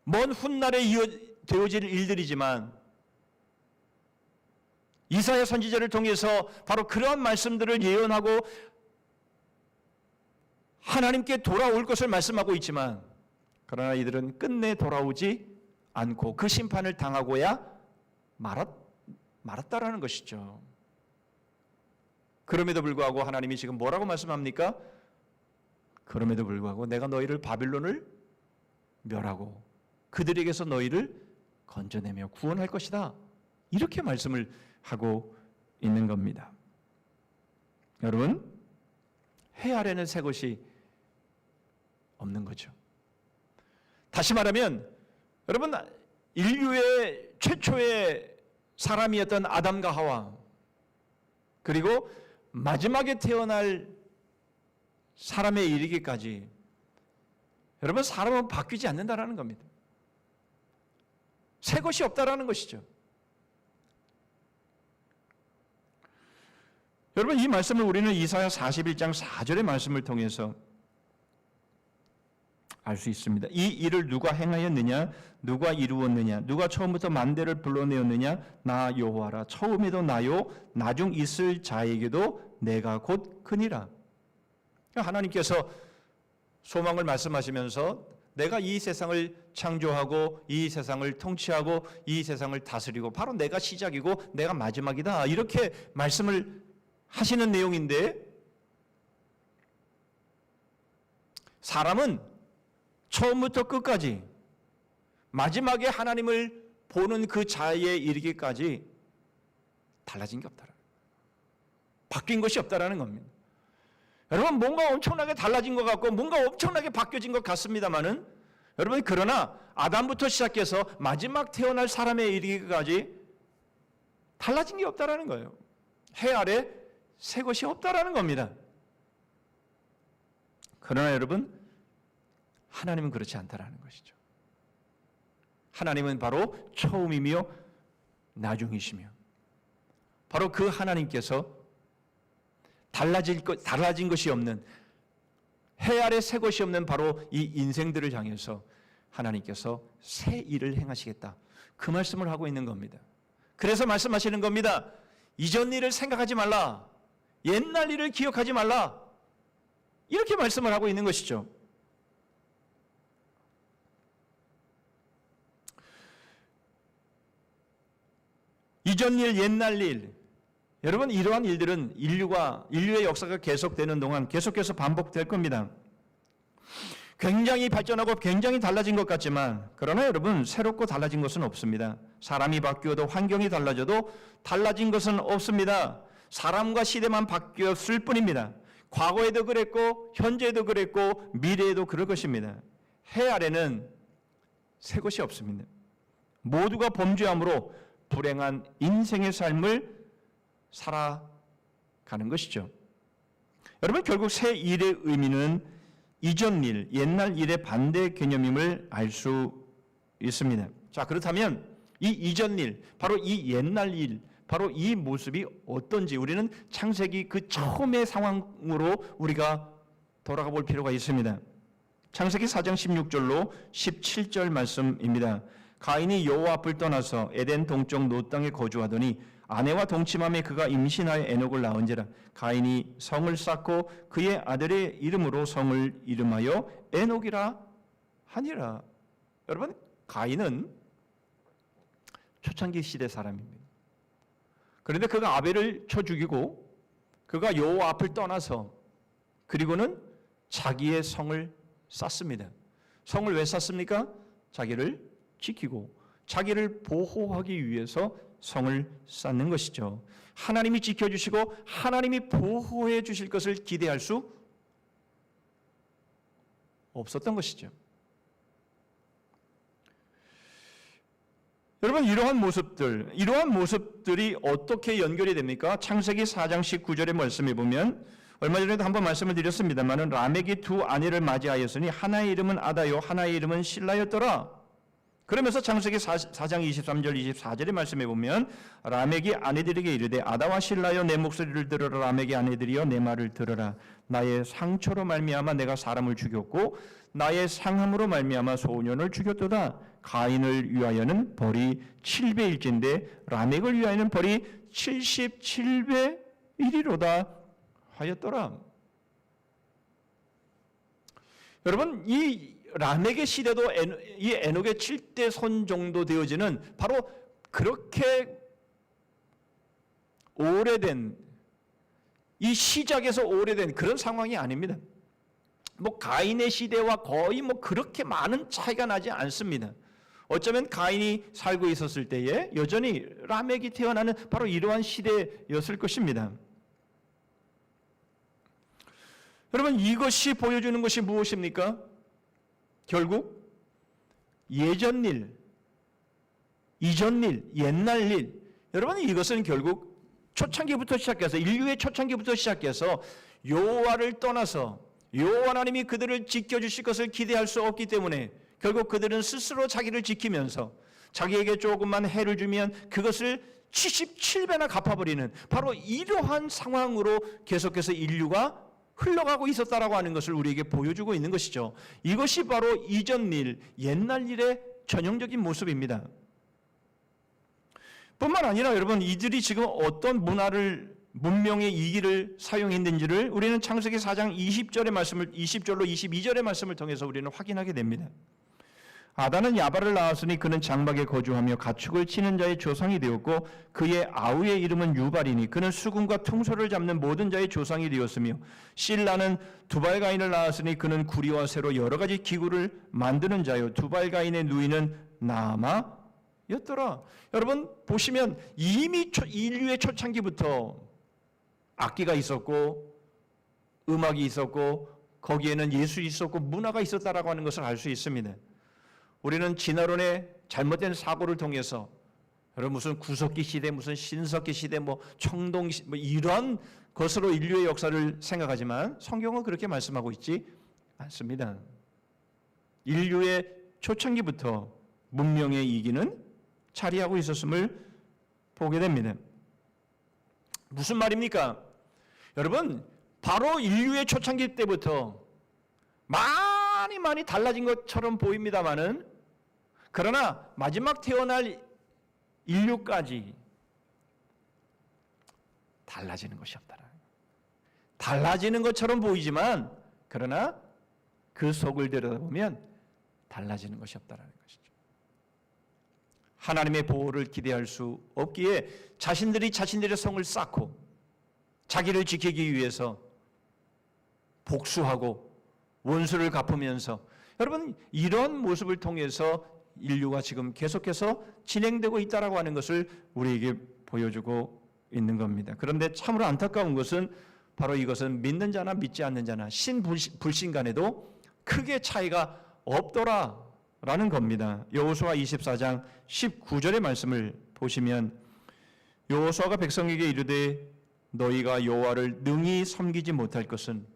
먼 훗날에 되어질 일들이지만 이사야 선지자를 통해서 바로 그런 말씀들을 예언하고 하나님께 돌아올 것을 말씀하고 있지만, 그러나 이들은 끝내 돌아오지 않고 그 심판을 당하고야 말았다라는 것이죠. 그럼에도 불구하고 하나님이 지금 뭐라고 말씀합니까? 그럼에도 불구하고 내가 너희를 바빌론을 멸하고 그들에게서 너희를 건져내며 구원할 것이다, 이렇게 말씀을 하고 있는 겁니다. 여러분, 해 아래는 새 것이 없는 거죠. 다시 말하면 여러분, 인류의 최초의 사람이었던 아담과 하와, 그리고 마지막에 태어날 사람에 이르기까지 여러분, 사람은 바뀌지 않는다라는 겁니다. 새 것이 없다라는 것이죠. 여러분, 이 말씀을 우리는 이사야 41장 4절의 말씀을 통해서 알 수 있습니다. 이 일을 누가 행하였느냐? 누가 이루었느냐? 누가 처음부터 만대를 불러내었느냐? 나 여호와라. 처음에도 나요, 나중 있을 자에게도 내가 곧 크니라. 하나님께서 소망을 말씀하시면서 내가 이 세상을 창조하고 이 세상을 통치하고 이 세상을 다스리고 바로 내가 시작이고 내가 마지막이다, 이렇게 말씀을 하시는 내용인데, 사람은 처음부터 끝까지 마지막에 하나님을 보는 그 자리에 이르기까지 달라진 게 없다라, 바뀐 것이 없다라는 겁니다. 여러분, 뭔가 엄청나게 달라진 것 같고 뭔가 엄청나게 바뀌어진 것 같습니다만은, 여러분, 그러나 아담부터 시작해서 마지막 태어날 사람에 이르기까지 달라진 게 없다라는 거예요. 해 아래 새 것이 없다라는 겁니다. 그러나 여러분, 하나님은 그렇지 않다라는 것이죠. 하나님은 바로 처음이며 나중이시며 바로 그 하나님께서 달라진 것이 없는, 해 아래 새 것이 없는 바로 이 인생들을 향해서 하나님께서 새 일을 행하시겠다, 그 말씀을 하고 있는 겁니다. 그래서 말씀하시는 겁니다. 이전 일을 생각하지 말라, 옛날 일을 기억하지 말라, 이렇게 말씀을 하고 있는 것이죠. 이전 일, 옛날 일, 여러분, 이러한 일들은 인류의 역사가 계속되는 동안 계속해서 반복될 겁니다. 굉장히 발전하고 굉장히 달라진 것 같지만, 그러나 여러분, 새롭고 달라진 것은 없습니다. 사람이 바뀌어도 환경이 달라져도 달라진 것은 없습니다. 사람과 시대만 바뀌었을 뿐입니다. 과거에도 그랬고 현재에도 그랬고 미래에도 그럴 것입니다. 해 아래는 새 것이 없습니다. 모두가 범죄함으로 불행한 인생의 삶을 살아가는 것이죠. 여러분, 결국 새 일의 의미는 이전 일, 옛날 일의 반대 개념임을 알 수 있습니다. 자, 그렇다면 이 이전 일, 바로 이 옛날 일, 바로 이 모습이 어떤지 우리는 창세기 그 처음의 상황으로 우리가 돌아가 볼 필요가 있습니다. 창세기 4장 16절로 17절 말씀입니다. 가인이 여호와 앞을 떠나서 에덴 동쪽 노 땅에 거주하더니 아내와 동침함에 그가 임신하여 에녹을 낳은지라. 가인이 성을 쌓고 그의 아들의 이름으로 성을 이름하여 에녹이라 하니라. 여러분, 가인은 초창기 시대 사람입니다. 그런데 그가 아벨을 쳐 죽이고 그가 여호와 앞을 떠나서 그리고는 자기의 성을 쌓습니다. 성을 왜 쌓습니까? 자기를 지키고 자기를 보호하기 위해서 성을 쌓는 것이죠. 하나님이 지켜주시고 하나님이 보호해 주실 것을 기대할 수 없었던 것이죠. 여러분, 이러한 모습들이 어떻게 연결이 됩니까? 창세기 4장 19절의 말씀에 보면, 얼마 전에도 한번 말씀을 드렸습니다마는 라멕이 두 아내를 맞이하였으니 하나의 이름은 아다요 하나의 이름은 실라였더라. 그러면서 창세기 4장 23절 24절의 말씀에 보면 라멕이 아내들에게 이르되 아다와 실라여 내 목소리를 들으라. 라멕의 아내들이여 내 말을 들으라. 나의 상처로 말미암아 내가 사람을 죽였고 나의 상함으로 말미암아 소년을 죽였도다. 가인을 위하여는 벌이 7배일진데 라멕을 위하여는 벌이 77배 이리로다 하였더라. 여러분, 이 라멕의 시대도 이 에녹의 7대 선 정도 되어지는 바로 그렇게 오래된, 이 시작에서 오래된 그런 상황이 아닙니다. 뭐 가인의 시대와 거의 뭐 그렇게 많은 차이가 나지 않습니다. 어쩌면 가인이 살고 있었을 때에 여전히 라멕이 태어나는 바로 이러한 시대였을 것입니다. 여러분, 이것이 보여주는 것이 무엇입니까? 결국 예전 일, 이전 일, 옛날 일. 여러분, 이것은 결국 초창기부터 시작해서 인류의 초창기부터 시작해서 여호와를 떠나서 여호와 하나님이 그들을 지켜주실 것을 기대할 수 없기 때문에 결국 그들은 스스로 자기를 지키면서 자기에게 조금만 해를 주면 그것을 77배나 갚아버리는 바로 이러한 상황으로 계속해서 인류가 흘러가고 있었다라고 하는 것을 우리에게 보여주고 있는 것이죠. 이것이 바로 이전 일, 옛날 일의 전형적인 모습입니다. 뿐만 아니라 여러분, 이들이 지금 어떤 문명의 이기를 사용했는지를 우리는 창세기 4장 20절로 22절의 말씀을 통해서 우리는 확인하게 됩니다. 아다는 야발을 낳았으니 그는 장막에 거주하며 가축을 치는 자의 조상이 되었고 그의 아우의 이름은 유발이니 그는 수금과 퉁소를 잡는 모든 자의 조상이 되었으며 실라는 두발가인을 낳았으니 그는 구리와 새로 여러 가지 기구를 만드는 자요 두발가인의 누이는 나아마였더라. 여러분 보시면 이미 인류의 초창기부터 악기가 있었고 음악이 있었고 거기에는 예술이 있었고 문화가 있었다라고 하는 것을 알 수 있습니다. 우리는 진화론의 잘못된 사고를 통해서 여러분 무슨 구석기 시대, 무슨 신석기 시대, 뭐 청동 뭐 이러한 것으로 인류의 역사를 생각하지만 성경은 그렇게 말씀하고 있지 않습니다. 인류의 초창기부터 문명의 이기는 자리하고 있었음을 보게 됩니다. 무슨 말입니까? 여러분 바로 인류의 초창기 때부터 많이 달라진 것처럼 보입니다마는 그러나 마지막 태어날 인류까지 달라지는 것이 없다라. 달라지는 것처럼 보이지만 그러나 그 속을 들여다보면 달라지는 것이 없다라는 것이죠. 하나님의 보호를 기대할 수 없기에 자신들이 자신들의 성을 쌓고 자기를 지키기 위해서 복수하고 원수를 갚으면서 여러분 이런 모습을 통해서 인류가 지금 계속해서 진행되고 있다라고 하는 것을 우리에게 보여주고 있는 겁니다. 그런데 참으로 안타까운 것은 바로 이것은 믿는 자나 믿지 않는 자나 신불신 간에도 크게 차이가 없더라라는 겁니다. 여호수아 24장 19절의 말씀을 보시면 여호수아가 백성에게 이르되 너희가 여호와를 능히 섬기지 못할 것은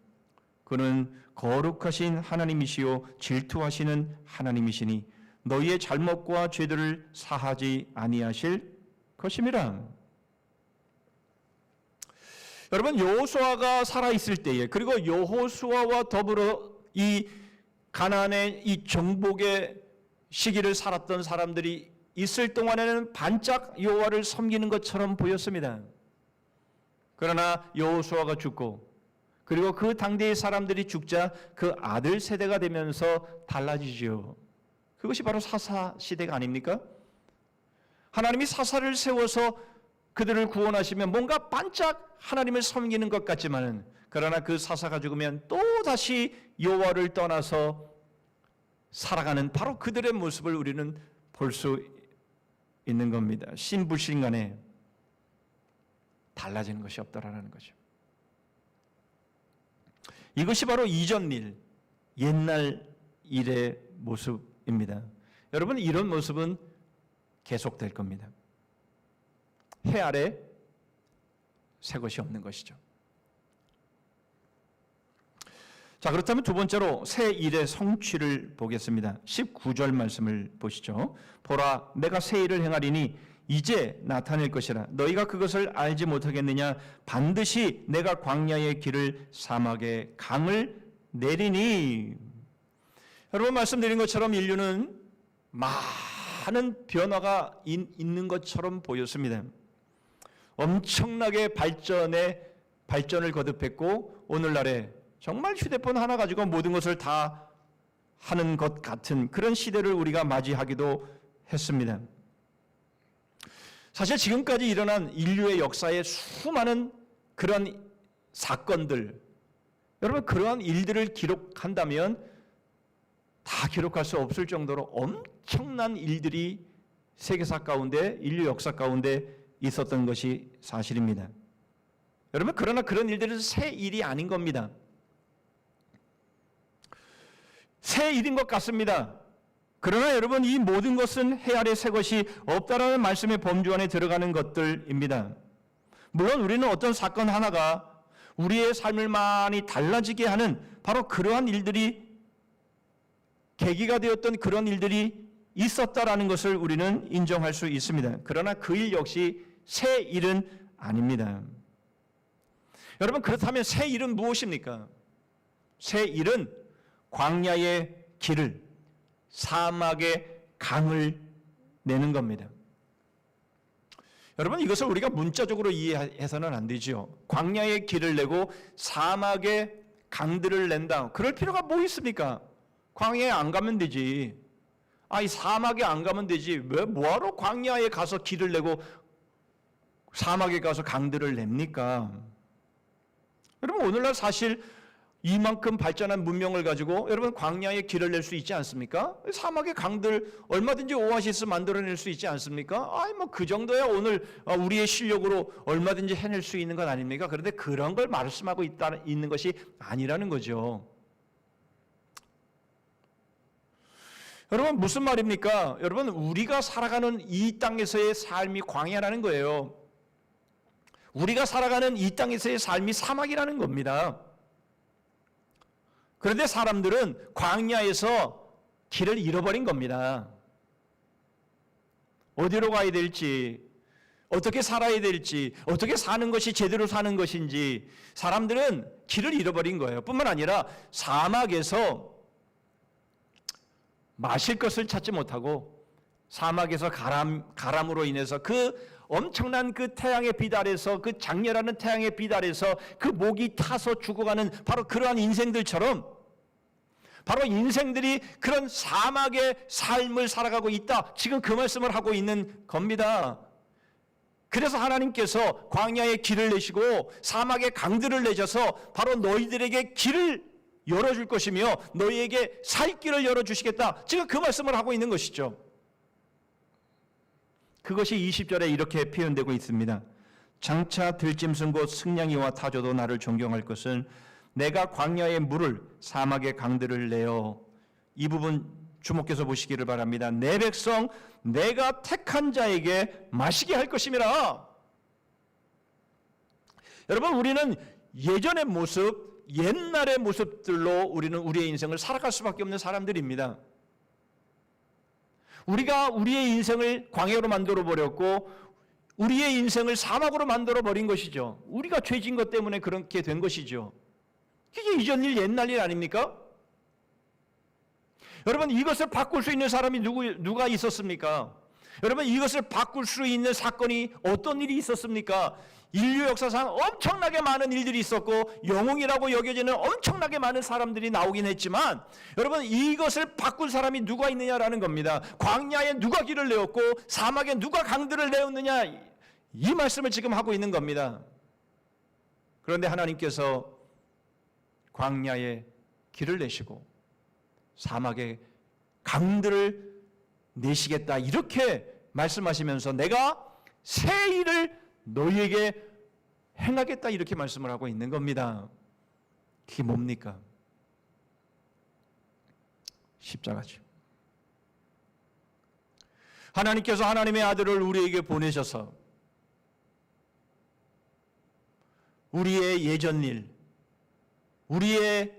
그는 거룩하신 하나님이시요 질투하시는 하나님이시니 너희의 잘못과 죄들을 사하지 아니하실 것임이라. 여러분 여호수아가 살아 있을 때에 그리고 여호수아와 더불어 이 가나안의 이 정복의 시기를 살았던 사람들이 있을 동안에는 반짝 여호와를 섬기는 것처럼 보였습니다. 그러나 여호수아가 죽고 그리고 그 당대의 사람들이 죽자 그 아들 세대가 되면서 달라지죠. 그것이 바로 사사 시대가 아닙니까? 하나님이 사사를 세워서 그들을 구원하시면 뭔가 반짝 하나님을 섬기는 것 같지만은 그러나 그 사사가 죽으면 또 다시 여호와를 떠나서 살아가는 바로 그들의 모습을 우리는 볼 수 있는 겁니다. 신불신간에 달라지는 것이 없다라는 거죠. 이것이 바로 이전 일, 옛날 일의 모습입니다. 여러분, 이런 모습은 계속될 겁니다. 해 아래 새 것이 없는 것이죠. 자, 그렇다면 두 번째로 새 일의 성취를 보겠습니다. 19절 말씀을 보시죠. 보라, 내가 새 일을 행하리니 이제 나타낼 것이라. 너희가 그것을 알지 못하겠느냐? 반드시 내가 광야의 길을 사막의 강을 내리니. 여러분, 말씀드린 것처럼 인류는 많은 변화가 있는 것처럼 보였습니다. 엄청나게 발전을 거듭했고 오늘날에 정말 휴대폰 하나 가지고 모든 것을 다 하는 것 같은 그런 시대를 우리가 맞이하기도 했습니다. 사실 지금까지 일어난 인류의 역사에 수많은 그런 사건들, 여러분 그러한 일들을 기록한다면 다 기록할 수 없을 정도로 엄청난 일들이 세계사 가운데, 인류 역사 가운데 있었던 것이 사실입니다. 여러분, 그러나 그런 일들은 새 일이 아닌 겁니다. 새 일인 것 같습니다. 그러나 여러분, 이 모든 것은 해 아래 새 것이 없다라는 말씀의 범주 안에 들어가는 것들입니다. 물론 우리는 어떤 사건 하나가 우리의 삶을 많이 달라지게 하는 바로 그러한 일들이 계기가 되었던 그런 일들이 있었다라는 것을 우리는 인정할 수 있습니다. 그러나 그 일 역시 새 일은 아닙니다. 여러분, 그렇다면 새 일은 무엇입니까? 새 일은 광야의 길을, 사막의 강을 내는 겁니다. 여러분, 이것을 우리가 문자적으로 이해해서는 안 되죠. 광야의 길을 내고 사막의 강들을 낸다. 그럴 필요가 뭐 있습니까? 광야에 안 가면 되지. 이 사막에 안 가면 되지. 왜 뭐하러 광야에 가서 길을 내고 사막에 가서 강들을 냅니까? 여러분, 오늘날 사실 이만큼 발전한 문명을 가지고 여러분 광야에 길을 낼 수 있지 않습니까? 사막의 강들 얼마든지 오아시스 만들어낼 수 있지 않습니까? 뭐 그 정도야 오늘 우리의 실력으로 얼마든지 해낼 수 있는 것 아닙니까? 그런데 그런 걸 말씀하고 있는 것이 아니라는 거죠. 여러분, 무슨 말입니까? 여러분, 우리가 살아가는 이 땅에서의 삶이 광야라는 거예요. 우리가 살아가는 이 땅에서의 삶이 사막이라는 겁니다. 그런데 사람들은 광야에서 길을 잃어버린 겁니다. 어디로 가야 될지, 어떻게 살아야 될지, 어떻게 사는 것이 제대로 사는 것인지 사람들은 길을 잃어버린 거예요. 뿐만 아니라 사막에서 마실 것을 찾지 못하고 사막에서 가람으로 인해서 그 엄청난 그 태양의 빛 아래서, 그 장렬하는 태양의 빛 아래서 그 목이 타서 죽어가는 바로 그러한 인생들처럼 바로 인생들이 그런 사막의 삶을 살아가고 있다. 지금 그 말씀을 하고 있는 겁니다. 그래서 하나님께서 광야에 길을 내시고 사막에 강들을 내셔서 바로 너희들에게 길을 열어줄 것이며 너희에게 살 길을 열어주시겠다. 지금 그 말씀을 하고 있는 것이죠. 그것이 20절에 이렇게 표현되고 있습니다. 장차 들짐승 곧 승냥이와 타조도 나를 존경할 것은 내가 광야의 물을 사막의 강들을 내어. 이 부분 주목해서 보시기를 바랍니다. 내 백성 내가 택한 자에게 마시게 할 것임이라. 여러분, 우리는 예전의 모습, 옛날의 모습들로 우리는 우리의 인생을 살아갈 수밖에 없는 사람들입니다. 우리가 우리의 인생을 광야로 만들어 버렸고 우리의 인생을 사막으로 만들어 버린 것이죠. 우리가 죄진 것 때문에 그렇게 된 것이죠. 이게 이전 일 옛날 일 아닙니까? 여러분, 이것을 바꿀 수 있는 사람이 누가 있었습니까? 여러분, 이것을 바꿀 수 있는 사건이 어떤 일이 있었습니까? 인류 역사상 엄청나게 많은 일들이 있었고 영웅이라고 여겨지는 엄청나게 많은 사람들이 나오긴 했지만, 여러분, 이것을 바꿀 사람이 누가 있느냐라는 겁니다. 광야에 누가 길을 내었고 사막에 누가 강들을 내었느냐, 이 말씀을 지금 하고 있는 겁니다. 그런데 하나님께서 광야에 길을 내시고 사막에 강들을 내시겠다, 이렇게 말씀하시면서 내가 새 일을 너희에게 행하겠다, 이렇게 말씀을 하고 있는 겁니다. 그게 뭡니까? 십자가죠. 하나님께서 하나님의 아들을 우리에게 보내셔서 우리의 예전 일, 우리의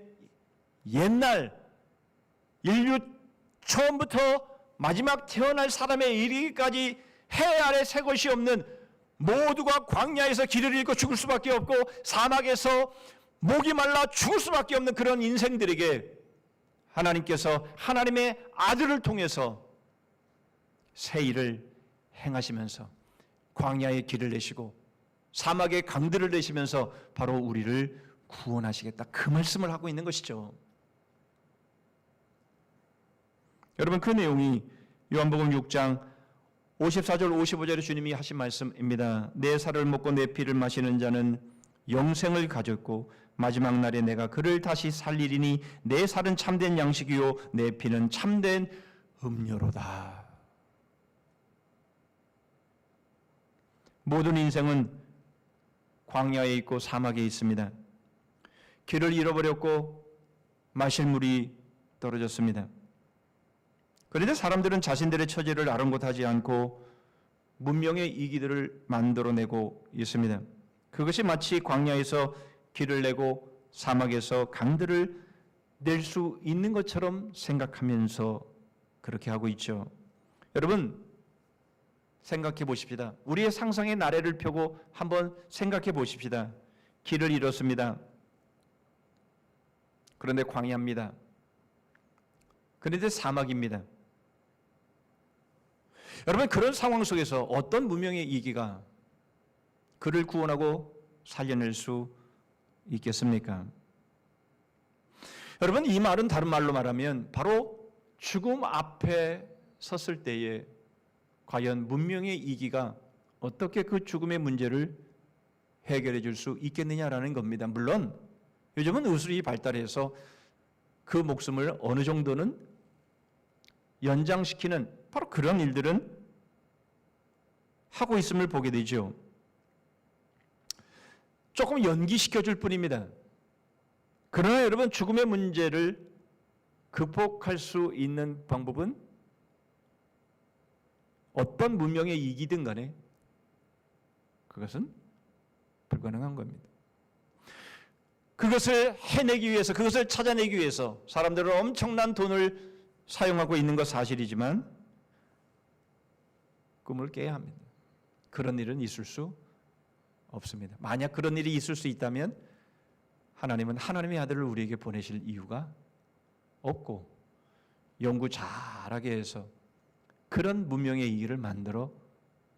옛날, 인류 처음부터 마지막 태어날 사람의 이르기까지 해 아래 새 것이 없는, 모두가 광야에서 길을 잃고 죽을 수밖에 없고 사막에서 목이 말라 죽을 수밖에 없는 그런 인생들에게 하나님께서 하나님의 아들을 통해서 새 일을 행하시면서 광야에 길을 내시고 사막에 강들을 내시면서 바로 우리를 구원하시겠다, 그 말씀을 하고 있는 것이죠. 여러분, 그 내용이 요한복음 6장 54절 55절에 주님이 하신 말씀입니다. 내 살을 먹고 내 피를 마시는 자는 영생을 가졌고 마지막 날에 내가 그를 다시 살리리니 내 살은 참된 양식이요 내 피는 참된 음료로다. 모든 인생은 광야에 있고 사막에 있습니다. 길을 잃어버렸고 마실 물이 떨어졌습니다. 그런데 사람들은 자신들의 처지를 아랑곳하지 않고 문명의 이기들을 만들어내고 있습니다. 그것이 마치 광야에서 길을 내고 사막에서 강들을 낼 수 있는 것처럼 생각하면서 그렇게 하고 있죠. 여러분, 생각해 보십시다. 우리의 상상의 나래를 펴고 한번 생각해 보십시다. 길을 잃었습니다. 그런데 광야입니다. 그런데 사막입니다. 여러분, 그런 상황 속에서 어떤 문명의 이기가 그를 구원하고 살려낼 수 있겠습니까? 여러분, 이 말은 다른 말로 말하면 바로 죽음 앞에 섰을 때에 과연 문명의 이기가 어떻게 그 죽음의 문제를 해결해 줄 수 있겠느냐라는 겁니다. 물론 요즘은 의술이 발달해서 그 목숨을 어느 정도는 연장시키는 바로 그런 일들은 하고 있음을 보게 되죠. 조금 연기시켜 줄 뿐입니다. 그러나 여러분, 죽음의 문제를 극복할 수 있는 방법은 어떤 문명의 이기든 간에 그것은 불가능한 겁니다. 그것을 해내기 위해서, 그것을 찾아내기 위해서 사람들은 엄청난 돈을 사용하고 있는 것 사실이지만 꿈을 깨야 합니다. 그런 일은 있을 수 없습니다. 만약 그런 일이 있을 수 있다면 하나님은 하나님의 아들을 우리에게 보내실 이유가 없고 연구 잘하게 해서 그런 문명의 이기를 만들어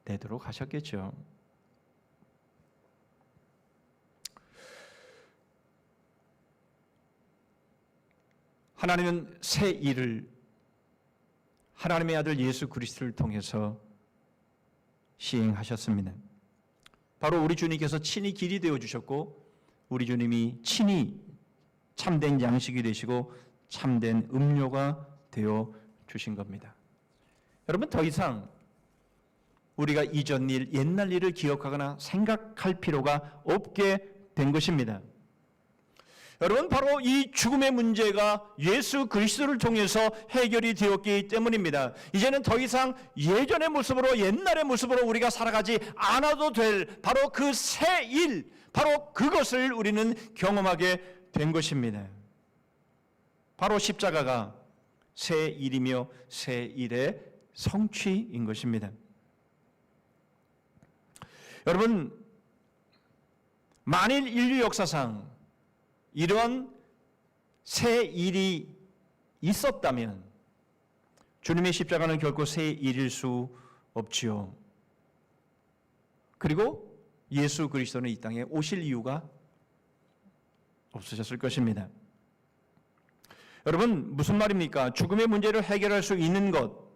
내도록 하셨겠죠. 하나님은 새 일을 하나님의 아들 예수 그리스도를 통해서 시행하셨습니다. 바로 우리 주님께서 친히 길이 되어 주셨고 우리 주님이 친히 참된 양식이 되시고 참된 음료가 되어 주신 겁니다. 여러분, 더 이상 우리가 이전 일, 옛날 일을 기억하거나 생각할 필요가 없게 된 것입니다. 여러분, 바로 이 죽음의 문제가 예수 그리스도를 통해서 해결이 되었기 때문입니다. 이제는 더 이상 예전의 모습으로, 옛날의 모습으로 우리가 살아가지 않아도 될 바로 그 새 일, 바로 그것을 우리는 경험하게 된 것입니다. 바로 십자가가 새 일이며 새 일의 성취인 것입니다. 여러분, 만일 인류 역사상 이런 새 일이 있었다면 주님의 십자가는 결코 새 일일 수 없지요. 그리고 예수 그리스도는 이 땅에 오실 이유가 없으셨을 것입니다. 여러분, 무슨 말입니까? 죽음의 문제를 해결할 수 있는 것,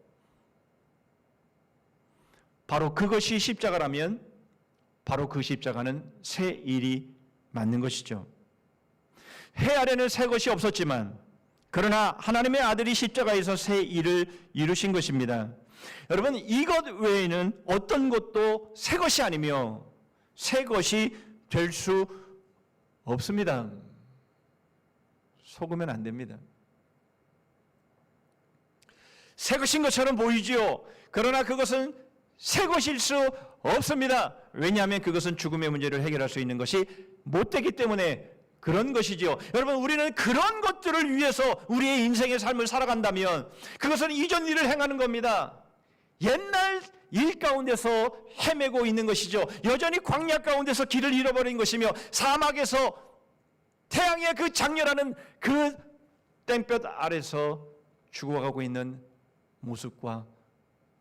바로 그것이 십자가라면 바로 그 십자가는 새 일이 맞는 것이죠. 해 아래는 새 것이 없었지만 그러나 하나님의 아들이 십자가에서 새 일을 이루신 것입니다. 여러분, 이것 외에는 어떤 것도 새 것이 아니며 새 것이 될 수 없습니다. 속으면 안 됩니다. 새 것인 것처럼 보이지요. 그러나 그것은 새 것일 수 없습니다. 왜냐하면 그것은 죽음의 문제를 해결할 수 있는 것이 못 되기 때문에 그런 것이지요. 여러분, 우리는 그런 것들을 위해서 우리의 인생의 삶을 살아간다면 그것은 이전 일을 행하는 겁니다. 옛날 일 가운데서 헤매고 있는 것이죠. 여전히 광야 가운데서 길을 잃어버린 것이며 사막에서 태양의 그 장렬하는 그 땡볕 아래서 죽어가고 있는 모습과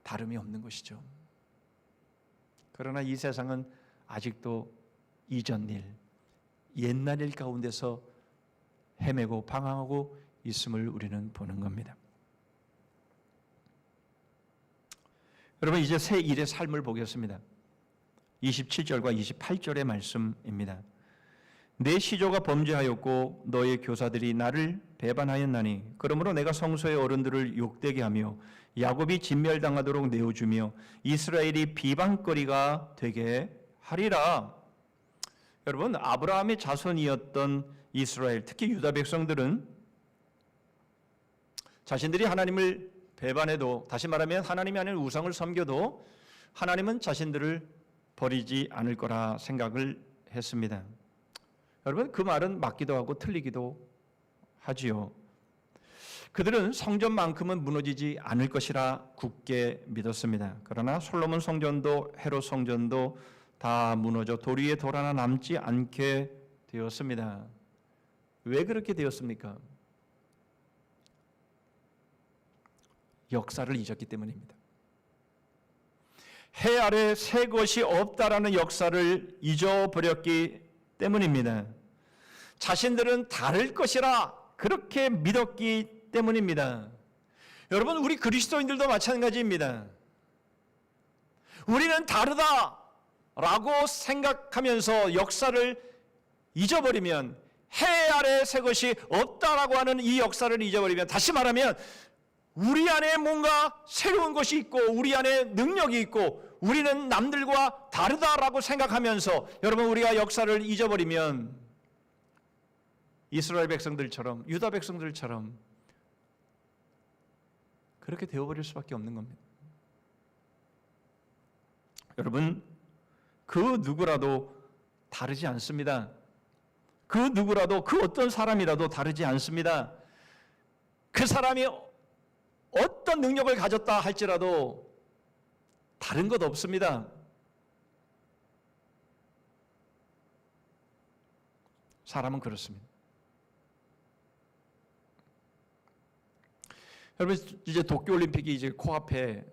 다름이 없는 것이죠. 그러나 이 세상은 아직도 이전 일, 옛날 일 가운데서 헤매고 방황하고 있음을 우리는 보는 겁니다. 여러분, 이제 새 일의 삶을 보겠습니다. 27절과 28절의 말씀입니다. 내 시조가 범죄하였고 너의 교사들이 나를 배반하였나니 그러므로 내가 성소의 어른들을 욕되게 하며 야곱이 진멸당하도록 내어주며 이스라엘이 비방거리가 되게 하리라. 여러분, 아브라함의 자손이었던 이스라엘, 특히 유다 백성들은 자신들이 하나님을 배반해도, 다시 말하면 하나님이 아닌 우상을 섬겨도 하나님은 자신들을 버리지 않을 거라 생각을 했습니다. 여러분, 그 말은 맞기도 하고 틀리기도 하지요. 그들은 성전만큼은 무너지지 않을 것이라 굳게 믿었습니다. 그러나 솔로몬 성전도 헤롯 성전도 다 무너져 돌 위에 돌 하나 남지 않게 되었습니다. 왜 그렇게 되었습니까? 역사를 잊었기 때문입니다. 해 아래 새 것이 없다라는 역사를 잊어버렸기 때문입니다. 자신들은 다를 것이라 그렇게 믿었기 때문입니다. 여러분, 우리 그리스도인들도 마찬가지입니다. 우리는 다르다라고 생각하면서 역사를 잊어버리면, 해 아래 새 것이 없다라고 하는 이 역사를 잊어버리면, 다시 말하면 우리 안에 뭔가 새로운 것이 있고 우리 안에 능력이 있고 우리는 남들과 다르다라고 생각하면서 여러분, 우리가 역사를 잊어버리면 이스라엘 백성들처럼, 유다 백성들처럼 그렇게 되어버릴 수밖에 없는 겁니다. 여러분, 그 누구라도 다르지 않습니다. 그 누구라도, 그 어떤 사람이라도 다르지 않습니다. 그 사람이 어떤 능력을 가졌다 할지라도 다른 것 없습니다. 사람은 그렇습니다. 여러분, 이제 도쿄올림픽이 이제 코앞에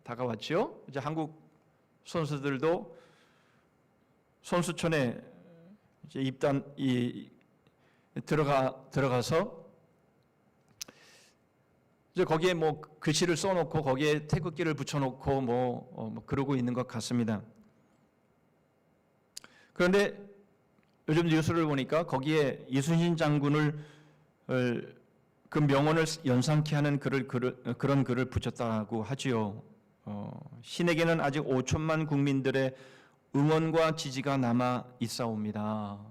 다가왔죠. 이제 한국 선수들도 선수촌에 이제 들어가서 이제 거기에 뭐 글씨를 써놓고 거기에 태극기를 붙여놓고 뭐 그러고 있는 것 같습니다. 그런데 요즘 뉴스를 보니까 거기에 이순신 장군을 그 명언을 연상케 하는 그런 글을 붙였다고 하지요. 신에게는 아직 5천만 국민들의 응원과 지지가 남아 있사옵니다.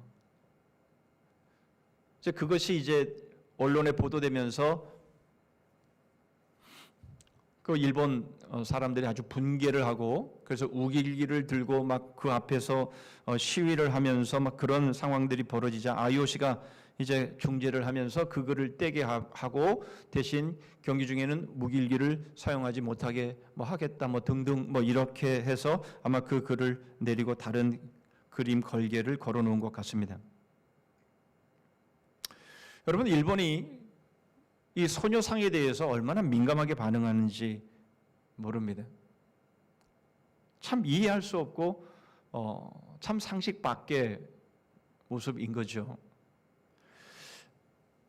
이제 그것이 이제 언론에 보도되면서 그 일본 사람들이 아주 분개를 하고, 그래서 우길기를 들고 막 그 앞에서 시위를 하면서 막 그런 상황들이 벌어지자 IOC가 이제 중재를 하면서 그 글을 떼게 하고 대신 경기 중에는 무길기를 사용하지 못하게 뭐 하겠다 뭐 등등 뭐 이렇게 해서 아마 그 글을 내리고 다른 그림 걸개를 걸어 놓은 것 같습니다. 여러분, 일본이 이 소녀상에 대해서 얼마나 민감하게 반응하는지 모릅니다. 참 이해할 수 없고 참 상식 밖의 모습인 거죠.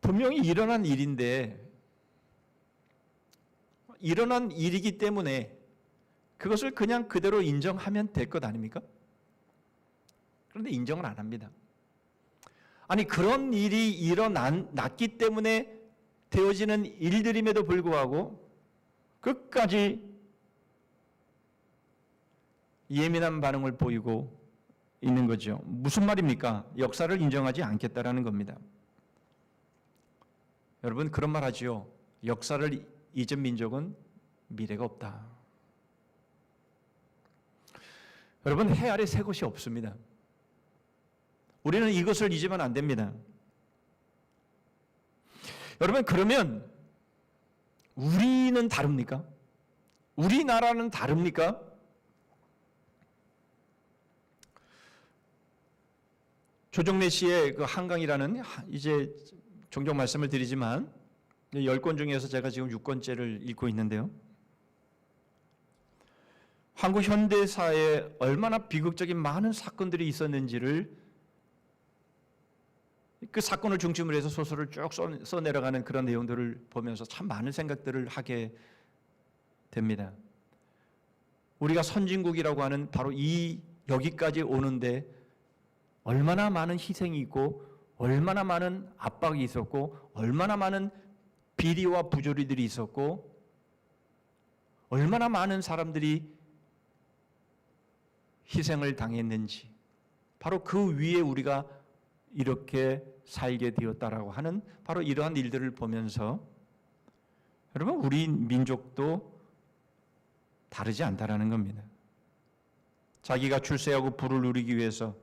분명히 일어난 일인데, 일어난 일이기 때문에 그것을 그냥 그대로 인정하면 될 것 아닙니까? 그런데 인정을 안 합니다. 아니, 그런 일이 일어났기 때문에 되어지는 일들임에도 불구하고 끝까지 예민한 반응을 보이고 있는 거죠. 무슨 말입니까? 역사를 인정하지 않겠다라는 겁니다. 여러분, 그런 말 하지요. 역사를 잊은 민족은 미래가 없다. 여러분, 해 아래 새 것이 없습니다. 우리는 이것을 잊으면 안 됩니다. 여러분, 그러면 우리는 다릅니까? 우리나라는 다릅니까? 조정래 씨의 그 한강이라는, 이제 종종 말씀을 드리지만 10권 중에서 제가 지금 6권째를 읽고 있는데요. 한국 현대사에 얼마나 비극적인 많은 사건들이 있었는지를, 그 사건을 중심으로 해서 소설을 쭉 써내려가는 그런 내용들을 보면서 참 많은 생각들을 하게 됩니다. 우리가 선진국이라고 하는 바로 이 여기까지 오는데 얼마나 많은 희생이 있고, 얼마나 많은 압박이 있었고, 얼마나 많은 비리와 부조리들이 있었고, 얼마나 많은 사람들이 희생을 당했는지, 바로 그 위에 우리가 이렇게 살게 되었다라고 하는 바로 이러한 일들을 보면서, 여러분, 우리 민족도 다르지 않다라는 겁니다. 자기가 출세하고 부를 누리기 위해서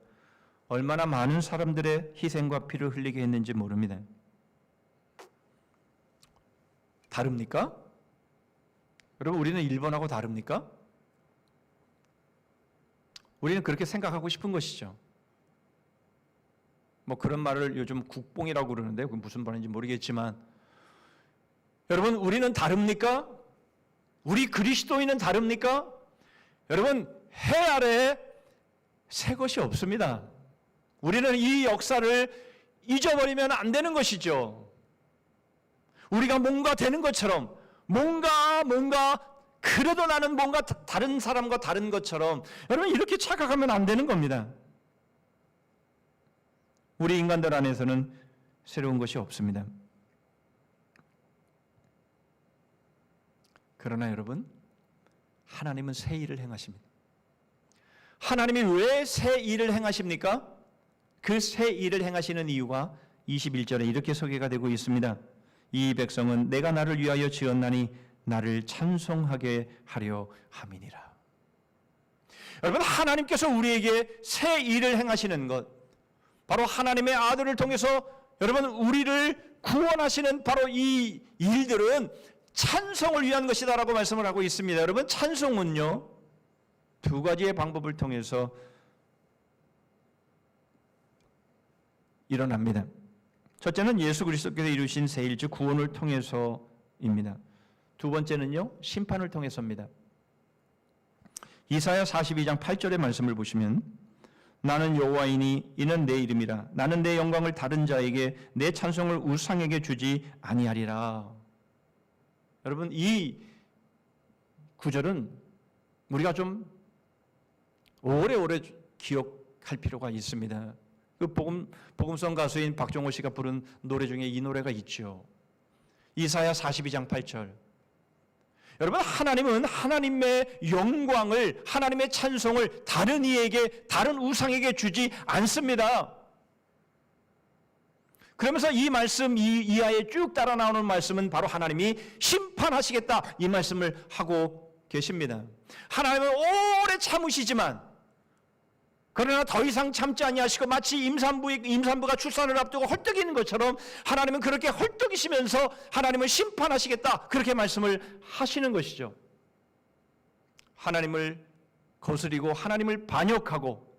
얼마나 많은 사람들의 희생과 피를 흘리게 했는지 모릅니다. 다릅니까? 여러분, 우리는 일본하고 다릅니까? 우리는 그렇게 생각하고 싶은 것이죠. 뭐 그런 말을 요즘 국뽕이라고 그러는데 그게 무슨 말인지 모르겠지만, 여러분, 우리는 다릅니까? 우리 그리스도인은 다릅니까? 여러분, 해 아래에 새 것이 없습니다. 우리는 이 역사를 잊어버리면 안 되는 것이죠. 우리가 뭔가 되는 것처럼, 뭔가 그래도 나는 뭔가 다른 사람과 다른 것처럼, 여러분, 이렇게 착각하면 안 되는 겁니다. 우리 인간들 안에서는 새로운 것이 없습니다. 그러나 여러분, 하나님은 새 일을 행하십니다. 하나님이 왜 새 일을 행하십니까? 그 새 일을 행하시는 이유가 21절에 이렇게 소개가 되고 있습니다. 이 백성은 내가 나를 위하여 지었나니 나를 찬송하게 하려 함이니라. 여러분, 하나님께서 우리에게 새 일을 행하시는 것, 바로 하나님의 아들을 통해서 여러분 우리를 구원하시는 바로 이 일들은 찬송을 위한 것이다라고 말씀을 하고 있습니다. 여러분, 찬송은요, 두 가지의 방법을 통해서 일어납니다. 첫째는 예수 그리스도께서 이루신 새 일, 즉 구원을 통해서입니다. 두 번째는요, 심판을 통해서입니다. 이사야 42장 8절의 말씀을 보시면, 나는 여호와이니 이는 내 이름이라. 나는 내 영광을 다른 자에게, 내 찬송을 우상에게 주지 아니하리라. 여러분, 이 구절은 우리가 좀 오래오래 기억할 필요가 있습니다. 그 복음성 가수인 박종호 씨가 부른 노래 중에 이 노래가 있죠. 이사야 42장 8절. 여러분, 하나님은 하나님의 영광을, 하나님의 찬송을 다른 이에게, 다른 우상에게 주지 않습니다. 그러면서 이 말씀, 이 이하에 쭉 따라 나오는 말씀은 바로 하나님이 심판하시겠다, 이 말씀을 하고 계십니다. 하나님은 오래 참으시지만, 그러나 더 이상 참지 아니하시고 마치 임산부가 출산을 앞두고 헐떡이는 것처럼 하나님은 그렇게 헐떡이시면서 하나님을 심판하시겠다, 그렇게 말씀을 하시는 것이죠. 하나님을 거스리고 하나님을 반역하고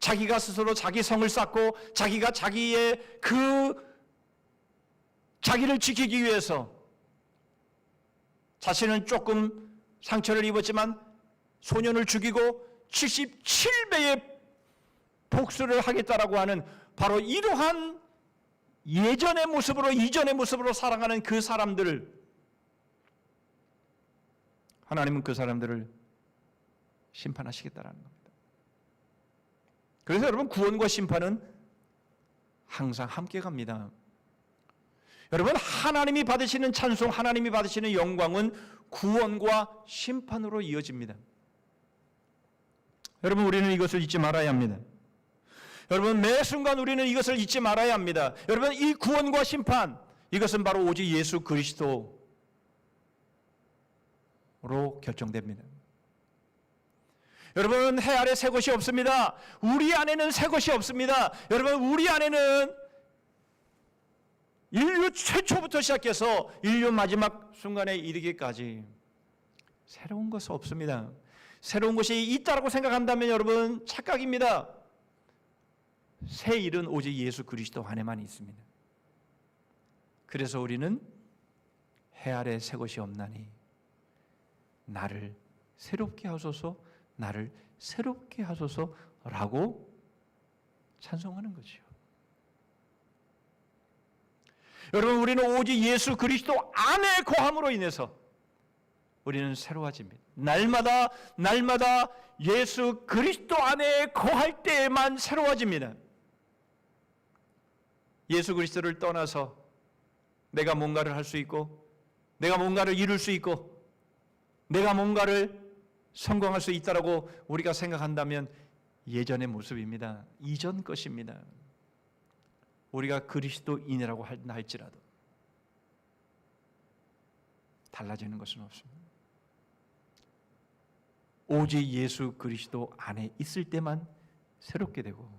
자기가 스스로 자기 성을 쌓고 자기가 자기의 자기를 지키기 위해서 자신은 조금 상처를 입었지만 소년을 죽이고 77배의 복수를 하겠다라고 하는 바로 이러한 예전의 모습으로 이전의 모습으로 살아가는 그 사람들을 하나님은 그 사람들을 심판하시겠다라는 겁니다. 그래서 여러분 구원과 심판은 항상 함께 갑니다. 여러분 하나님이 받으시는 찬송, 하나님이 받으시는 영광은 구원과 심판으로 이어집니다. 여러분 우리는 이것을 잊지 말아야 합니다. 여러분 매 순간 우리는 이것을 잊지 말아야 합니다. 여러분 이 구원과 심판 이것은 바로 오직 예수 그리스도로 결정됩니다. 여러분 해 아래 새 것이 없습니다. 우리 안에는 새 것이 없습니다. 여러분 우리 안에는 인류 최초부터 시작해서 인류 마지막 순간에 이르기까지 새로운 것은 없습니다. 새로운 것이 있다고 생각한다면 여러분 착각입니다. 새 일은 오직 예수 그리스도 안에만 있습니다. 그래서 우리는 해 아래 새 것이 없나니 나를 새롭게 하소서, 나를 새롭게 하소서라고 찬송하는 거죠. 여러분 우리는 오직 예수 그리스도 안에 거함으로 인해서 우리는 새로워집니다. 날마다 예수 그리스도 안에 거할 때에만 새로워집니다. 예수 그리스도를 떠나서 내가 뭔가를 할 수 있고 내가 뭔가를 이룰 수 있고 내가 뭔가를 성공할 수 있다라고 우리가 생각한다면 예전의 모습입니다. 이전 것입니다. 우리가 그리스도인이라고 할지라도 달라지는 것은 없습니다. 오직 예수 그리스도 안에 있을 때만 새롭게 되고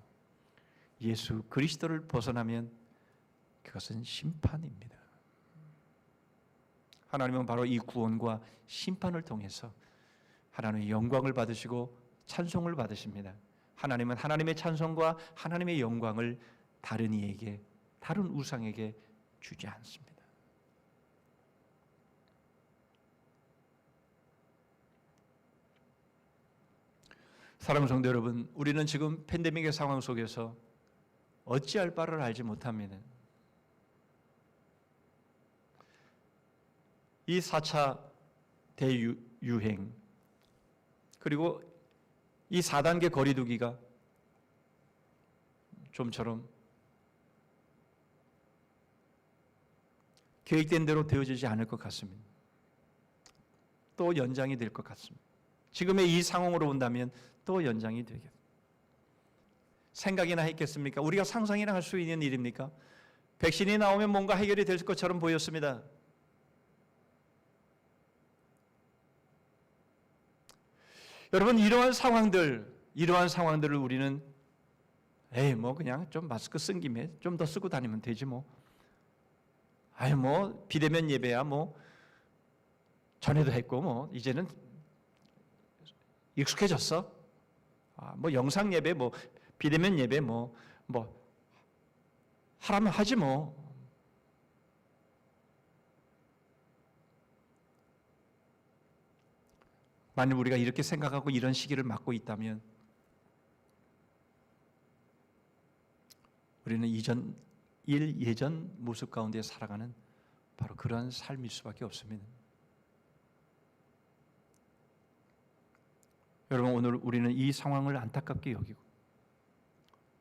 예수 그리스도를 벗어나면 그것은 심판입니다. 하나님은 바로 이 구원과 심판을 통해서 하나님의 영광을 받으시고 찬송을 받으십니다. 하나님은 하나님의 찬송과 하나님의 영광을 다른 이에게, 다른 우상에게 주지 않습니다. 사랑하는 성도 여러분, 우리는 지금 팬데믹의 상황 속에서 어찌할 바를 알지 못합니다. 이 4차 대유행 그리고 이 4단계 거리두기가 좀처럼 계획된 대로 되어지지 않을 것 같습니다. 또 연장이 될 것 같습니다. 지금의 이 상황으로 본다면 또 연장이 되겠습니다. 생각이나 했겠습니까? 우리가 상상이나 할 수 있는 일입니까? 백신이 나오면 뭔가 해결이 될 것처럼 보였습니다. 여러분 이러한 상황들을 우리는 뭐 그냥 좀 마스크 쓴 김에 좀 더 쓰고 다니면 되지 뭐. 뭐 비대면 예배야 뭐 전에도 했고 뭐 이제는 익숙해졌어. 뭐 영상 예배 뭐 비대면 예배 뭐 하라면 하지 뭐. 만일 우리가 이렇게 생각하고 이런 시기를 맞고 있다면 우리는 예전 모습 가운데 살아가는 바로 그러한 삶일 수밖에 없습니다. 여러분 오늘 우리는 이 상황을 안타깝게 여기고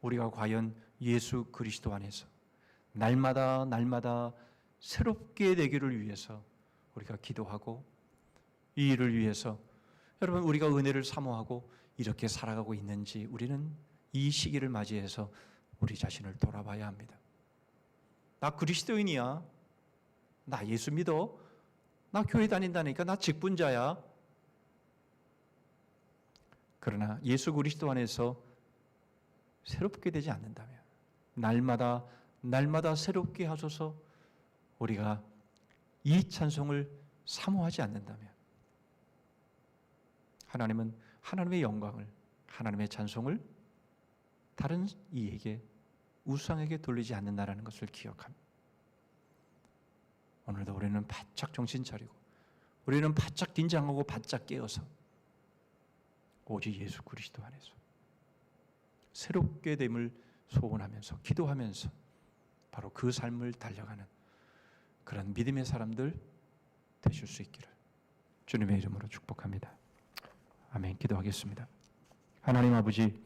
우리가 과연 예수 그리스도 안에서 날마다 새롭게 되기를 위해서 우리가 기도하고 이 일을 위해서 여러분 우리가 은혜를 사모하고 이렇게 살아가고 있는지 우리는 이 시기를 맞이해서 우리 자신을 돌아봐야 합니다. 나 그리스도인이야. 나 예수 믿어. 나 교회 다닌다니까. 나 직분자야. 그러나 예수 그리스도 안에서 새롭게 되지 않는다면 날마다 새롭게 하소서 우리가 이 찬송을 사모하지 않는다면 하나님은 하나님의 영광을 하나님의 찬송을 다른 이에게 우상에게 돌리지 않는다라는 것을 기억합니다. 오늘도 우리는 바짝 정신 차리고 우리는 바짝 긴장하고 바짝 깨어서 오직 예수 그리스도 안에서 새롭게 됨을 소원하면서 기도하면서 바로 그 삶을 달려가는 그런 믿음의 사람들 되실 수 있기를 주님의 이름으로 축복합니다. 아멘. 기도하겠습니다. 하나님 아버지,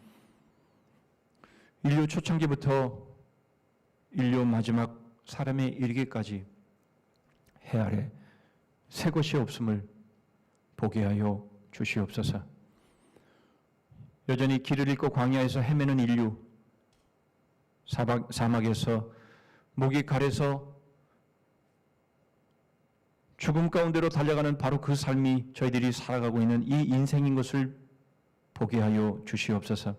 인류 초창기부터 인류 마지막 사람의 이르기까지 해 아래 새 것이 없음을 보게 하여 주시옵소서. 여전히 길을 잃고 광야에서 헤매는 인류, 사막에서 목이 가래서 죽음 가운데로 달려가는 바로 그 삶이 저희들이 살아가고 있는 이 인생인 것을 보게 하여 주시옵소서.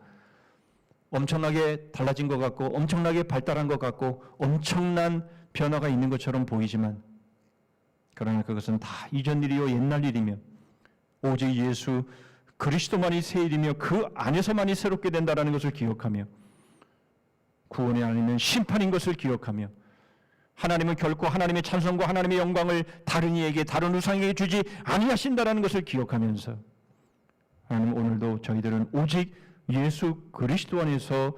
엄청나게 달라진 것 같고 엄청나게 발달한 것 같고 엄청난 변화가 있는 것처럼 보이지만 그러나 그것은 다 이전 일이요 옛날 일이며 오직 예수 그리스도만이 새 일이며 그 안에서만이 새롭게 된다는 것을 기억하며 구원이 아니면 심판인 것을 기억하며 하나님은 결코 하나님의 찬송과 하나님의 영광을 다른 이에게 다른 우상에게 주지 아니하신다라는 것을 기억하면서 하나님 오늘도 저희들은 오직 예수 그리스도 안에서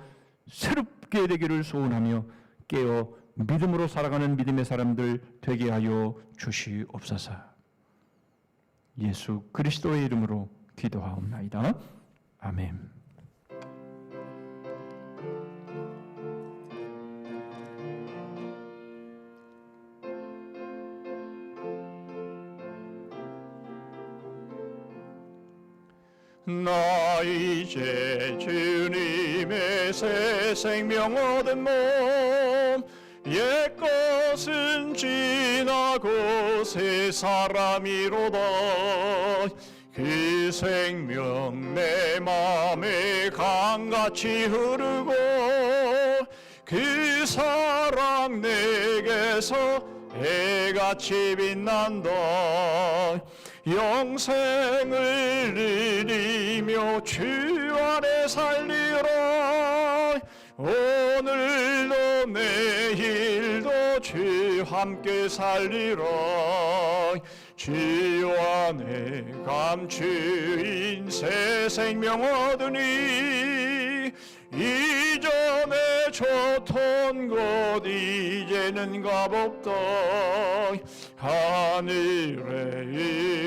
새롭게 되기를 소원하며 깨어 믿음으로 살아가는 믿음의 사람들 되게 하여 주시옵소서. 예수 그리스도의 이름으로 기도하옵나이다. 아멘. 나 이제 주님의 새 생명 얻은 몸 옛것은 지나고 새 사람이로다. 그 생명 내 맘에 강같이 흐르고 그 사랑 내게서 해같이 빛난다. 영생을 누리며 주 안에 살리라. 오늘도 내일도 주 함께 살리라. 주 안에 감추인 새 생명 얻으니 이전에 좋던 곳 이제는 값없다. 하늘의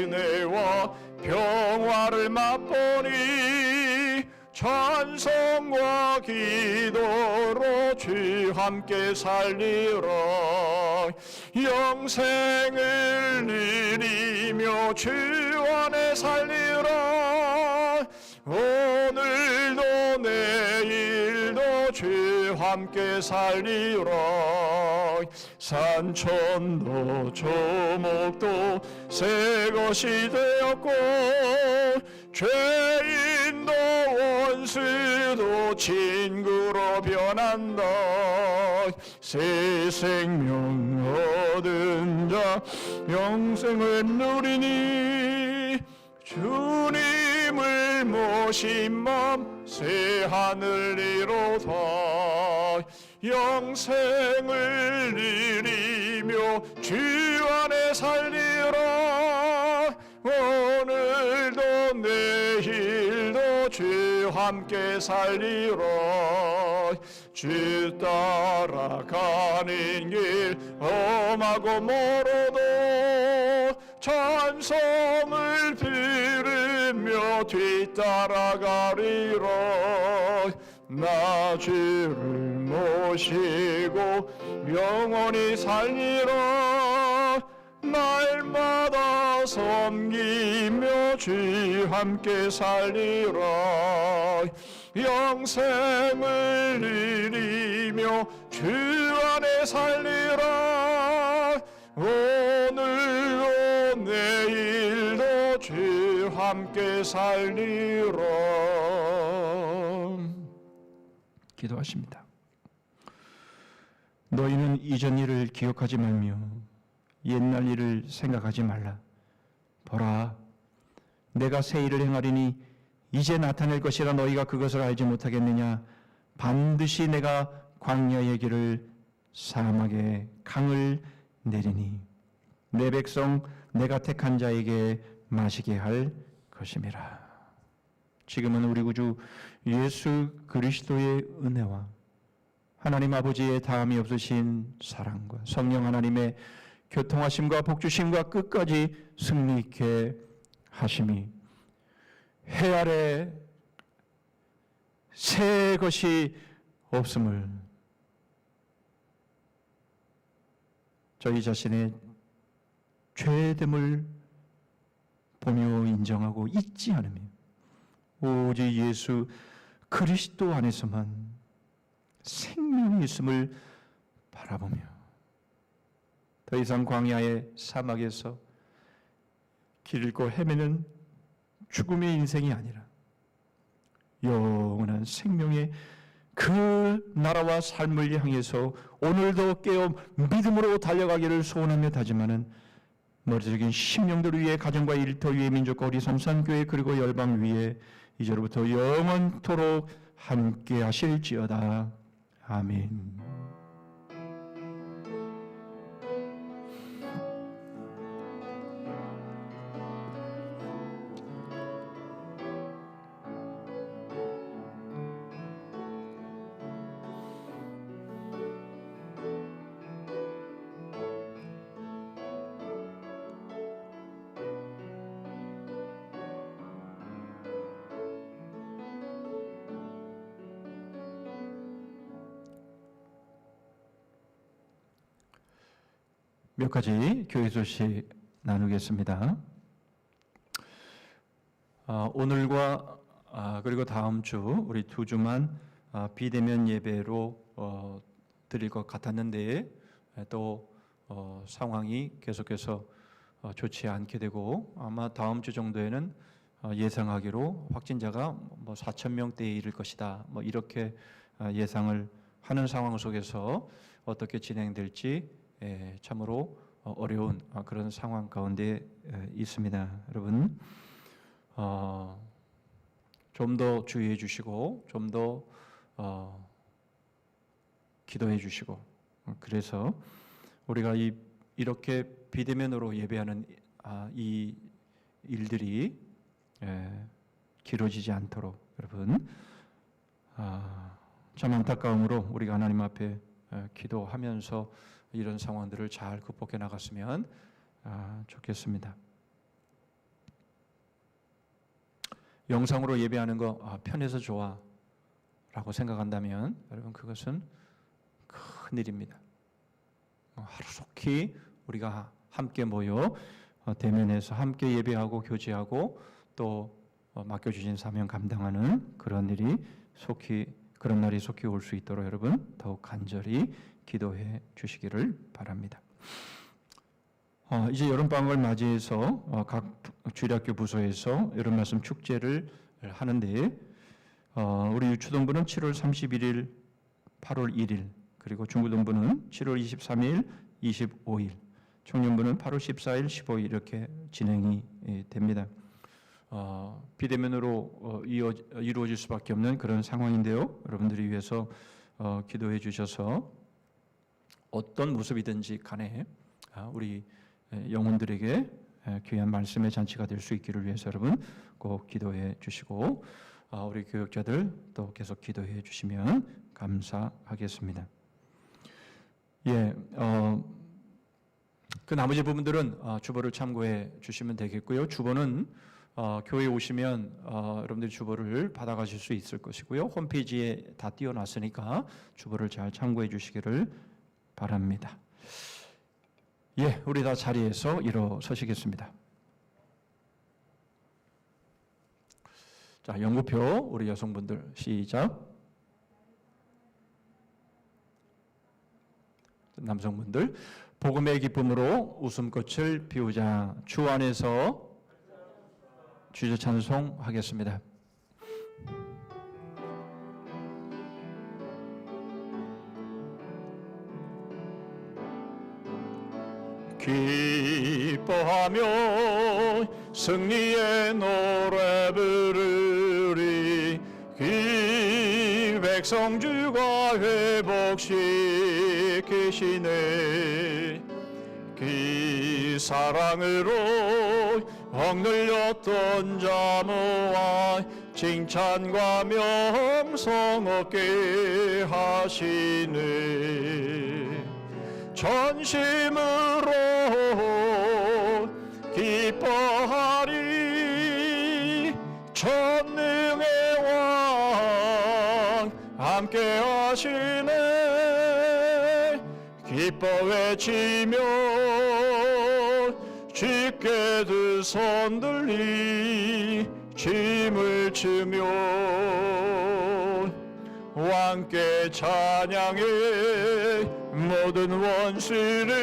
은혜와 평화를 맛보니 찬송과 기도로 주 함께 살리라. 영생을 누리며 주 안에 살리라. 오늘도 내일도 주 함께 살리라. 산천도 조목도 새 것이 되었고 죄인도 원수도 친구로 변한다. 새 생명 얻은 자 영생을 누리니 주님을 모신 맘 새 하늘 이로다. 영생을 누리며 주 안에 살리라. 오늘도 내일도 주 함께 살리라. 주 따라가는 길 험하고 멀어도 찬송을 들으며 뒤따라가리라. 나 주를 모시고 영원히 살리라. 날마다 섬기며 주 함께 살리라. 영생을 누리며 주 안에 살리라. 오늘도 내일도 주 함께 살리라. 기도하십니다. 너희는 이전 일을 기억하지 말며 옛날 일을 생각하지 말라. 보라, 내가 새 일을 행하리니 이제 나타낼 것이라 너희가 그것을 알지 못하겠느냐. 반드시 내가 광야의 길을 사막에 강을 내리니 내 백성 내가 택한 자에게 마시게 할 것임이라. 지금은 우리 구주 예수 그리스도의 은혜와 하나님 아버지의 다함이 없으신 사랑과 성령 하나님의 교통하심과 복주심과 끝까지 승리 있게 하심이 해 아래 새 것이 없음을 저희 자신의 죄됨을 보며 인정하고 잊지 않으며 오직 예수 그리스도 안에서만 생명이 있음을 바라보며 더 이상 광야의 사막에서 길 잃고 헤매는 죽음의 인생이 아니라 영원한 생명의 그 나라와 삶을 향해서 오늘도 깨어 믿음으로 달려가기를 소원하며 다짐하는 머리적인 심령들을 위해 가정과 일터 위에 민족과 우리 성산교회 그리고 열방 위에 이제로부터 영원토록 함께 하실지어다. 아멘. 몇 가지 교회 소식 나누겠습니다. 오늘과 그리고 다음 주 우리 2주만 비대면 예배로 드릴 것 같았는데 또 상황이 계속해서 좋지 않게 되고 아마 다음 주 정도에는 예상하기로 확진자가 4,000명대에 이를 것이다. 이렇게 예상을 하는 상황 속에서 어떻게 진행될지 참으로 어려운 그런 상황 가운데 있습니다. 여러분 좀 더 주의해 주시고 좀 더 기도해 주시고 그래서 우리가 이렇게 비대면으로 예배하는 이 일들이 길어지지 않도록 여러분 참 안타까움으로 우리가 하나님 앞에 기도하면서 이런 상황들을 잘 극복해 나갔으면 좋겠습니다. 영상으로 예배하는 거 편해서 좋아 라고 생각한다면 여러분 그것은 큰일입니다. 하루속히 우리가 함께 모여 대면해서 함께 예배하고 교제하고 또 맡겨주신 사명 감당하는 그런 일이 그런 날이 속히 올 수 있도록 여러분 더욱 간절히 기도해 주시기를 바랍니다. 이제 여름방학을 맞이해서 각 주일학교 부서에서 여름 말씀 축제를 하는데 우리 유초동부는 7월 31일, 8월 1일 그리고 중고동부는 7월 23일, 25일 청년부는 8월 14일, 15일 이렇게 진행이 됩니다. 비대면으로 이루어질 수밖에 없는 그런 상황인데요. 여러분들이 위해서 기도해 주셔서 어떤 모습이든지 간에 우리 영혼들에게 귀한 말씀의 잔치가 될 수 있기를 위해서 여러분 꼭 기도해 주시고 우리 교육자들 또 계속 기도해 주시면 감사하겠습니다. 그 나머지 부분들은 주보를 참고해 주시면 되겠고요. 주보는 교회에 오시면 여러분들이 주보를 받아가실 수 있을 것이고요. 홈페이지에 다 띄워놨으니까 주보를 잘 참고해 주시기를 바랍니다. 우리 다 자리에서 일어서시겠습니다. 자, 연구표 우리 여성분들 시작. 남성분들 복음의 기쁨으로 웃음꽃을 피우자. 주 안에서 주제 찬송하겠습니다. 기뻐하며 승리의 노래 부르리. 그 백성 주가 회복시키시네. 그 사랑으로 억눌렸던 자 모아 칭찬과 명성 얻게 하시네. 전심으로 기뻐하리. 전능의 왕 함께 하시네. 기뻐 외치며 주께 두 손 들리 짐을 지며 왕께 찬양해. 모든 원수를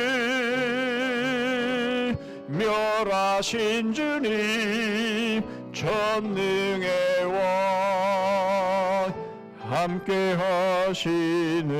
멸하신 주님 전능의 왕 함께 하시네.